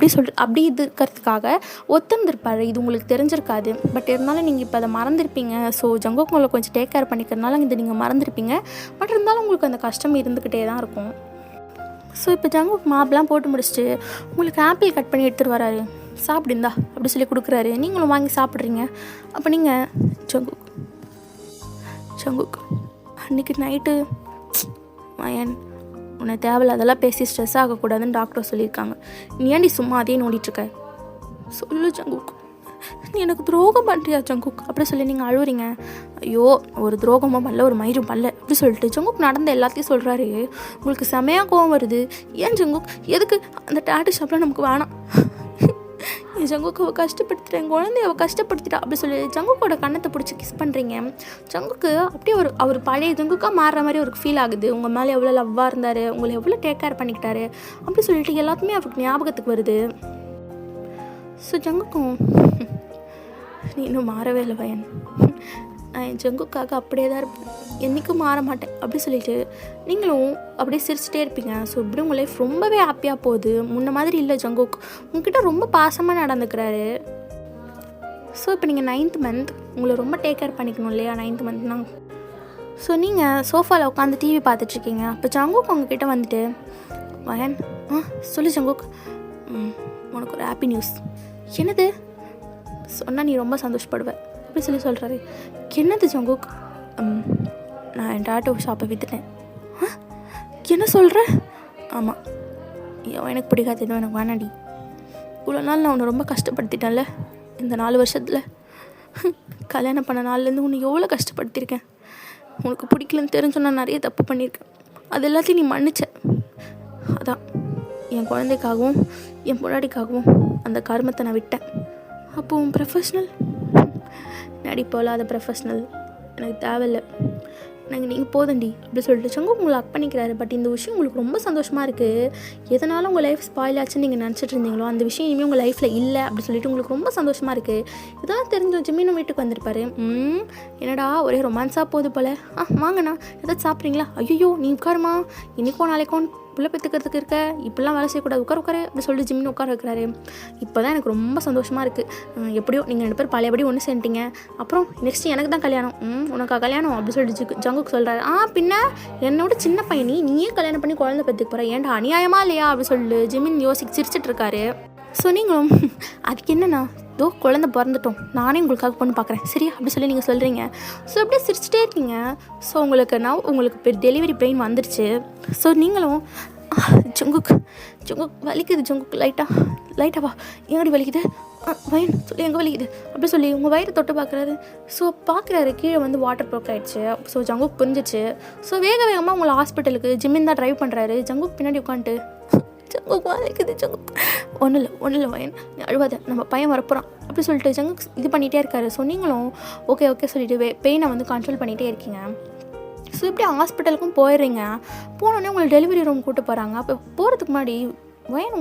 அப்படி இது இருக்கிறதுக்காக ஒத்துருந்துருப்பாரு. இது உங்களுக்கு தெரிஞ்சிருக்காது. பட் இருந்தாலும் நீங்கள் இப்போ அதை மறந்துருப்பீங்க. ஸோ ஜங்குக்கு உங்களை கொஞ்சம் டேக் கேர் பண்ணிக்கிறதுனால இதை நீங்கள் மறந்துருப்பீங்க. பட் இருந்தாலும் உங்களுக்கு அந்த கஷ்டம் இருந்துக்கிட்டே தான் இருக்கும். ஸோ இப்போ ஜங்குக்கு மாப்லாம் போட்டு முடிச்சுட்டு உங்களுக்கு ஆப்பிள் கட் பண்ணி எடுத்துகிட்டு வராரு. சாப்பிடுந்தா அப்படி சொல்லி கொடுக்குறாரு. நீங்களும் வாங்கி சாப்பிட்றீங்க. அப்போ நீங்கள் ஜங்குக் அன்றைக்கி நைட்டு மயன் உன்னை தேவையில்ல அதெல்லாம் பேசி ஸ்ட்ரெஸ் ஆகக்கூடாதுன்னு டாக்டர் சொல்லியிருக்காங்க. நீ ஏன்டி சும்மா அதே நோண்டிட்டுருக்க, சொல்லு ஜங்குக், நீ எனக்கு துரோகம் பண்ணுறியா ஜங்குக் அப்படி சொல்லி நீங்கள் அழுவுறீங்க. ஐயோ ஒரு துரோகமும் பண்ணல, ஒரு மயிரும் பண்ணல அப்படி சொல்லிட்டு ஜங்குக் நடந்த எல்லாத்தையும் சொல்கிறாரு. உங்களுக்கு செமையாக கோவம் வருது. ஏன் ஜங்குக், எதுக்கு அந்த டேட்டு ஷாப்பில் நமக்கு வேணாம், ஜங்குக்கு அவள் கஷ்டப்படுத்துகிறேன், குழந்தைய அவள் கஷ்டப்படுத்திட்டா அப்படி சொல்லி ஜங்குக்கோட கண்ணத்தை பிடிச்சி கிஸ் பண்ணுறீங்க. ஜங்குக்கு அப்படியே அவர் பழைய ஜங்குக்காக மாறுற மாதிரி ஒரு ஃபீல் ஆகுது. உங்கள் மேலே எவ்வளோ லவ்வாக இருந்தார், உங்களை எவ்வளோ டேக் கேர் பண்ணிக்கிட்டாரு அப்படி சொல்லிட்டு எல்லாத்துமே அவருக்கு ஞாபகத்துக்கு வருது. ஸோ ஜங்குக்கும் நீ இன்னும் மாறவே இல்லை வயன், நான் என் ஜங்குக்காக அப்படியே தான் இருப்பேன், என்றைக்கும் மாற மாட்டேன் அப்படி சொல்லிட்டு நீங்களும் அப்படியே சிரிச்சிட்டே இருப்பீங்க. ஸோ இப்படி உங்கள் லைஃப் ரொம்பவே ஹாப்பியாக போகுது. முன்ன மாதிரி இல்லை, ஜங்குக் உங்ககிட்ட ரொம்ப பாசமாக நடந்துக்கிறாரு. ஸோ இப்போ நீங்கள் 9th மந்த் உங்களை ரொம்ப டேக் கேர் பண்ணிக்கணும் இல்லையா? 9th மந்த்னா ஸோ நீங்கள் சோஃபாவில் உட்காந்து டிவி பார்த்துட்ருக்கீங்க. அப்போ ஜங்குக் உங்ககிட்ட வந்துட்டு வயன் சொல்லு ஜங்குக், உனக்கு ஒரு ஹாப்பி நியூஸ். என்னது சொன்னால் நீ ரொம்ப சந்தோஷப்படுவேன் அப்படி சொல்கிறாரு. என்னது ஜங்குக்? நான் என் டாட்டோ ஷாப்பை விற்றுட்டேன். என்ன சொல்கிற? ஆமாம், எனக்கு பிடிக்காது, எதுவும் எனக்கு வேணாடி. இவ்வளோ நாள் நான் உன்னை ரொம்ப கஷ்டப்படுத்திட்டேன்ல. இந்த 4 வருஷத்தில் கல்யாணம் பண்ண நாள்லேருந்து உன்னை எவ்வளோ கஷ்டப்படுத்தியிருக்கேன். உனக்கு பிடிக்கலன்னு தெரிஞ்சு நான் நிறைய தப்பு பண்ணியிருக்கேன். அது எல்லாத்தையும் நீ மன்னிச்ச. அதான் என் குழந்தைக்காகவும் என் பொண்டாட்டிக்காகவும் அந்த கர்மத்தை நான் விட்டேன். அப்போ உன் ப்ரொஃபஷ்னல் நடிப்போல அது ப்ரொஃபஷ்னல் எனக்கு தேவையில்லை, எனக்கு நீங்கள் போதண்டி அப்படி சொல்லிட்டு ஜங்குக் உங்களை அக் பண்ணிக்கிறாரு. பட் இந்த விஷயம் உங்களுக்கு ரொம்ப சந்தோஷமாக இருக்குது. எதனால உங்கள் லைஃப் ஸ்பாயில் ஆச்சுன்னு நீங்கள் நினச்சிட்டு இருந்தீங்களோ அந்த விஷயம் இனிமேல் உங்கள் லைஃப்பில் இல்லை அப்படி சொல்லிட்டு உங்களுக்கு ரொம்ப சந்தோஷமாக இருக்குது. இதெல்லாம் தெரிஞ்ச ஜிம்மினும் வீட்டுக்கு வந்திருப்பாரு. என்னடா ஒரே ரொமான்ஸாக போகுது போல், வாங்கண்ணா ஏதாச்சும் சாப்பிட்றீங்களா? ஐயோ நீ உட்காருமா, இன்றைக்கோ நாளைக்கோ புள்ள பெற்றுக்கிறதுக்கு இருக்க, இப்படிலாம் வேலை செய்யக்கூடாது, உட்காரு அப்படி சொல்லிட்டு ஜிம்மின்னு உட்கார வைக்கிறாரு. இப்போ தான் எனக்கு ரொம்ப சந்தோஷமாக இருக்குது. எப்படியோ நீங்கள் 2 பேர் பழையபடி ஒன்று சேர்ந்துட்டீங்க. அப்புறம் நெக்ஸ்ட்டு எனக்கு தான் கல்யாணம். உனக்கா கல்யாணம் அப்படி சொல்லிட்டு ஜங்குக் சொல்கிறாரு. பின்ன என்னோட சின்ன பையனி நீயே கல்யாணம் பண்ணி குழந்தை பெற்றுக்க போகிற, ஏன்டா அநியாயமா இல்லையா அப்படி சொல்லி ஜிம்மின் சிரிச்சிட்டு இருக்காரு. ஸோ நீங்களும் அதுக்கு என்னண்ணா, தோ குழந்தை பிறந்துட்டோம், நானே உங்களுக்காக பொண்ணு பார்க்குறேன் சரியா அப்படி சொல்லி நீங்கள் சொல்கிறீங்க. ஸோ அப்படியே சிரிச்சிட்டே இருக்கீங்க. ஸோ உங்களுக்கு டெலிவரி பெயின் வந்துடுச்சு. ஸோ நீங்களும் ஜங்குக் வலிக்குது, ஜங்குக் லைட்டாவா எங்கடி வலிக்குது, வயன் சொல்லி எங்கே வலிக்குது அப்படி சொல்லி உங்கள் வயிறு தொட்டு பார்க்குறாரு. ஸோ பார்க்குறாரு கீழே வந்து வாட்டர் ப்ரோக் ஆகிடுச்சு. ஸோ ஜங்குக் புரிஞ்சிச்சு. ஸோ வேகமாக உங்களை ஹாஸ்பிட்டலுக்கு ஜிம்மின் தான் ட்ரைவ் பண்ணுறாரு. ஜங்குக் பின்னாடி உட்காந்துட்டு ஜங்குக் வலிக்குது, ஜங்குக் ஒன்றும் இல்லை வயன் நீ அழுவாத, நம்ம பையன் வரப்போகிறான் அப்படி சொல்லிட்டு ஜங்குக் இது பண்ணிகிட்டே இருக்காரு. ஸோ நீங்களும் ஓகே சொல்லிட்டு பெயினை வந்து கண்ட்ரோல் பண்ணிகிட்டே இருக்கீங்க. ஸோ இப்படி ஹாஸ்பிட்டலுக்கும் போயிடுறீங்க. போனோடனே உங்களை டெலிவரி ரூம் கூப்பிட்டு போகிறாங்க. அப்போ போகிறதுக்கு முன்னாடி வயன்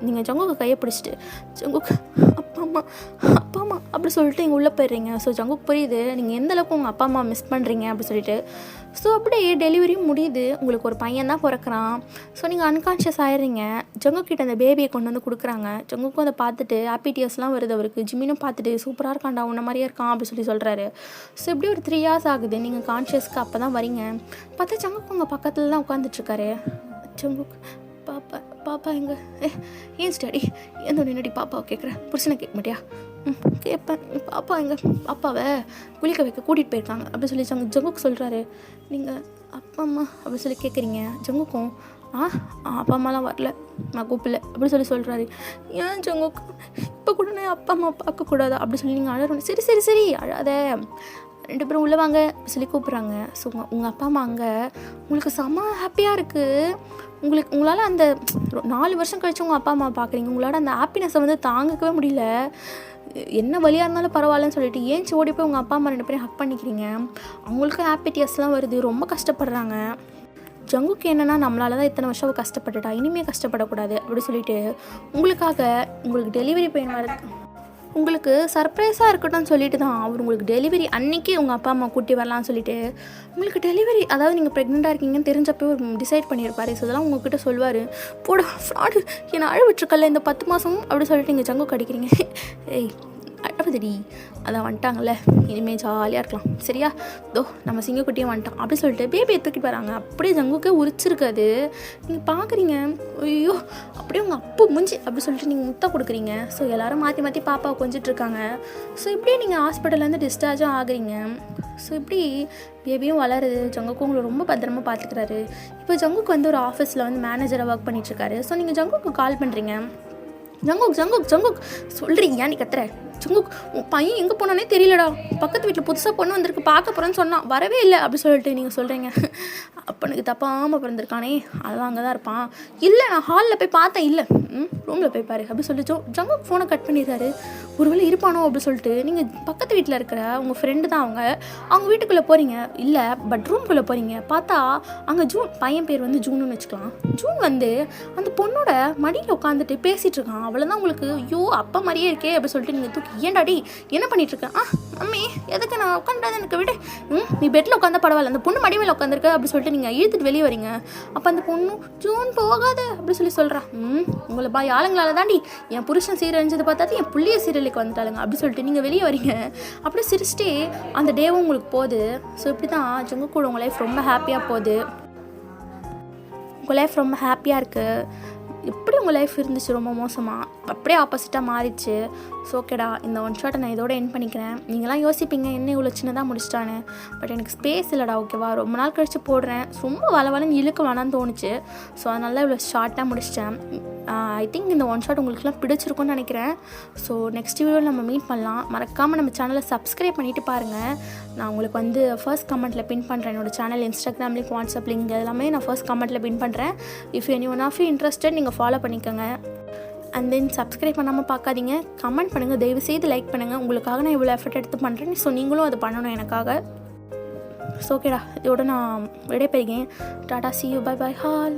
நீங்கள் ஜங்குக்கு கையை பிடிச்சிட்டு ஜங்குக் அப்பா அம்மா அப்படி சொல்லிட்டு நீங்கள் உள்ளே போயிடுறீங்க. ஸோ ஜங்குக் புரியுது நீங்கள் எந்த அளவுக்கு உங்கள் அப்பா அம்மா மிஸ் பண்ணுறீங்க அப்படி சொல்லிட்டு. ஸோ அப்படியே டெலிவரியும் முடியுது. உங்களுக்கு ஒரு பையன் தான் பிறக்கிறான். ஸோ நீங்கள் அன்கான்ஷியஸ் ஆயிடுறீங்க. ஜங்குக் கிட்ட அந்த பேபியை கொண்டு வந்து கொடுக்குறாங்க. ஜங்குக்கும் அதை பார்த்துட்டு ஹாப்பி டியர்ஸ்லாம் வருது அவருக்கு. ஜிம்மினும் பார்த்துட்டு சூப்பராக இருக்காண்டா, உன்ன மாதிரியே இருக்கான் அப்படி சொல்கிறாரு. ஸோ இப்படி ஒரு 3 years ஆகுது. நீங்கள் கான்ஷியஸ்க்கு அப்போ தான் வரீங்க. பார்த்தா ஜங்குக் உங்கள் பக்கத்தில் தான் உட்காந்துட்ருக்காரு. ஜங்குக் பாப்பா எங்க ஏன் ஸ்டடி எந்த நின்னடி பாப்பாவை கேட்குறேன், புருஷனை கேட்க மாட்டியா? கேட்பேன். பாப்பா எங்க பாப்பாவை குளிக்க வைக்க கூட்டிகிட்டு போயிருக்காங்க அப்படி சொல்லி ஜங்குக் சொல்கிறாரு. நீங்கள் அப்பா அம்மா அப்படி சொல்லி கேட்குறீங்க. ஜங்குக்கும் அப்பா அம்மாலாம் வரல, நான் கூப்பிடல அப்படி சொல்கிறாரு. ஏன் ஜங்குக் இப்போ கூட நான் அப்பா அம்மா பார்க்கக்கூடாதா அப்படி சொல்லி நீங்கள் அழறணும். சரி அழாத, 2 பேரும் உள்ளே வாங்க சொல்லி கூப்பிட்றாங்க. ஸோ உங்கள் அப்பா அம்மா அங்கே உங்களுக்கு செம்ம ஹாப்பியாக இருக்குது. உங்களால் அந்த 4 வருஷம் கழிச்சு உங்கள் அப்பா அம்மா பார்க்குறீங்க. உங்களோட அந்த ஹாப்பினஸை வந்து தாங்கவே முடியல. என்ன வழியாக இருந்தாலும் பரவாயில்லன்னு சொல்லிட்டு ஏன் ஓடி போய் உங்கள் அப்பா அம்மா 2 பேரும் ஹக் பண்ணிக்கிறீங்க. அவங்களுக்கும் ஹாப்பி டியர்ஸ்லாம் வருது, ரொம்ப கஷ்டப்படுறாங்க. ஜங்குக்கு என்னென்னா நம்மளால தான் இத்தனை வருஷம் கஷ்டப்பட்டுட்டா, இனிமேல் கஷ்டப்படக்கூடாது அப்படி சொல்லிட்டு உங்களுக்கு டெலிவரி பெயின் வரது உங்களுக்கு சர்ப்ரைஸாக இருக்கட்டும்னு சொல்லிட்டு தான் அவர் உங்களுக்கு டெலிவரி அன்றைக்கி உங்கள் அப்பா அம்மா கூட்டி வரலான்னு சொல்லிட்டு உங்களுக்கு டெலிவரி, அதாவது நீங்கள் ப்ரெக்னெண்ட்டாக இருக்கீங்கன்னு தெரிஞ்சப்போ ஒரு டிசைட் பண்ணியிருப்பாரு. ஸோ அதெல்லாம் உங்ககிட்ட சொல்லுவார். போட ஃப்ராடு, என்னை அழுவிட்டுருக்கல இந்த 10 மாதம் அப்படி சொல்லிட்டு நீங்கள் ஜங்கு கடிக்கிறீங்க. ஏய் அழுவதடி, அதான் வந்துட்டாங்கல்ல, இனிமேல் ஜாலியாக இருக்கலாம் சரியா, தோ நம்ம சிங்கக்குட்டியும் வந்துட்டான் அப்படி சொல்லிட்டு பேபியை தூக்கிட்டு வராங்க. அப்படியே ஜங்குக்கே உரிச்சிருக்காது. நீங்கள் பார்க்குறீங்க, ஐயோ அப்படியே உங்கள் அப்போ மூஞ்சி அப்படி சொல்லிட்டு நீங்கள் முத்தம் கொடுக்குறீங்க. ஸோ எல்லோரும் மாற்றி பாப்பாவை கொஞ்சிட்ருக்காங்க. ஸோ இப்படியே நீங்கள் ஹாஸ்பிட்டல்லேருந்து டிஸ்சார்ஜும் ஆகுறீங்க. ஸோ இப்படி பேபியும் வளருது. ஜங்குக்கு உங்களை ரொம்ப பத்திரமா பார்த்துக்கிறாரு. இப்போ ஜங்குக்கு வந்து ஒரு ஆஃபீஸில் வந்து மேனேஜராக ஒர்க் பண்ணிட்டுருக்காரு. ஸோ நீங்கள் ஜங்குக்கு கால் பண்ணுறீங்க. ஜங்குக் சொல்கிறீங்க, நீ கத்துற. ஜங்குக் உன் பையன் எங்கே போனானே தெரியலடா, பக்கத்து வீட்டில் புதுசாக பொண்ணு வந்திருக்கு பார்க்க போகிறேன்னு சொன்னான், வரவே இல்லை அப்படி சொல்லிட்டு நீங்கள் சொல்கிறீங்க. அப்பனுக்கு தப்பாமல் பிறந்திருக்கானே, அதான் அங்கே தான் இருப்பான். இல்லை நான் ஹாலில் போய் பார்த்தேன், இல்லை ரூமில் போய் பாரு அப்படி சொல்லிச்சோ ஜங்கு ஃபோனை கட் பண்ணிடுறாரு. ஒருவேளை இருப்பானோ அப்படி சொல்லிட்டு நீங்கள் பக்கத்து வீட்டில் இருக்கிற உங்கள் ஃப்ரெண்டு தான் அவங்க வீட்டுக்குள்ளே போகிறீங்க. இல்லை பெட்ரூம்குள்ளே போகிறீங்க. பார்த்தா அங்கே ஜூன், பையன் பேர் வந்து ஜூன்னு வச்சுக்கலாம். ஜூன் வந்து அந்த பொண்ணோட மடியில் உட்காந்துட்டு பேசிகிட்டு இருக்கான். அவ்வளோதான் உங்களுக்கு ஐயோ அப்பா மாதிரியே இருக்கே அப்படி சொல்லிட்டு நீங்கள் தூக்கி ஏண்டாடி என்ன பண்ணிகிட்ருக்கேன்? மம்மி எதுக்கு நான் உட்காந்துட்டு எனக்கு விடு, நீ பெட்டில் உட்காந்தா பரவாயில்ல, அந்த பொண்ணு மடி மேலே உட்காந்துருக்க அப்படி சொல்லிட்டு நீங்கள் இழுத்துட்டு வெளியே வரீங்க. அப்போ அந்த பொண்ணு ஜூன் போகாத அப்படி சொல்லி சொல்கிறா. உங்களை பாய் ஆளுங்களால தாண்டி என் புருஷன் சீரழிஞ்சதை பார்த்தாது என் புள்ளிய சீரழிக்கு வந்துட்டாளுங்க அப்படி சொல்லிட்டு நீங்கள் வெளியே வரீங்க. அப்படியே சிரிச்சிட்டே அந்த டேவும் உங்களுக்கு போகுது. ஸோ இப்படி தான் ஜங்கு கூட உங்கள் லைஃப் ரொம்ப ஹாப்பியாக போகுது. உங்கள் லைஃப் ரொம்ப ஹாப்பியாக இருக்குது. எப்படி உங்கள் லைஃப் இருந்துச்சு ரொம்ப மோசமாக, அப்படியே ஆப்போசிட்டாக மாறிடுச்சு. ஸோ ஓகேடா, இந்த ஒன் ஷாட்டை நான் இதோட என் பண்ணிக்கிறேன். நீங்களாம் யோசிப்பீங்க என்ன இவ்வளோ சின்னதாக முடிச்சிட்டானே, பட் எனக்கு ஸ்பேஸ் இல்லைடா. ஓகேவா, ரொம்ப நாள் கழித்து போடுறேன். ரொம்ப வளவலன்னு இழுக்க வேணான்னு தோணுச்சு. ஸோ அதனால இவ்வளோ ஷார்ட்டாக முடிச்சிட்டேன். ஐ திங்க் இந்த ஒன் ஷாட் உங்களுக்குலாம் பிடிச்சிருக்குன்னு நினைக்கிறேன். ஸோ நெக்ஸ்ட் வீடியோவில் நம்ம மீட் பண்ணலாம். மறக்காமல் நம்ம சேனலை சப்ஸ்கிரைப் பண்ணிவிட்டு பாருங்கள். நான் உங்களுக்கு வந்து ஃபர்ஸ்ட் கமெண்ட்டில் பின் பண்ணுறேன். என்னோடய channel Instagram link, WhatsApp link எல்லாமே நான் ஃபர்ஸ்ட் கமெண்ட்டில் பின் பண்ணுறேன். If any one of you interested நீங்கள் ஃபாலோ பண்ணிக்கோங்க. அண்ட் தென் சப்ஸ்கிரைப் பண்ணாமல் பார்க்காதீங்க. கமெண்ட் பண்ணுங்கள், தயவுசெய்து லைக் பண்ணுங்கள். உங்களுக்காக நான் இவ்வளோ எஃபர்ட் எடுத்து பண்ணுறேன். ஸோ நீங்களும் அது பண்ணணும் எனக்காக. ஸோ ஓகேடா, இதோட நான் விடைபெறுகிறேன். Tata, see you, bye bye, all.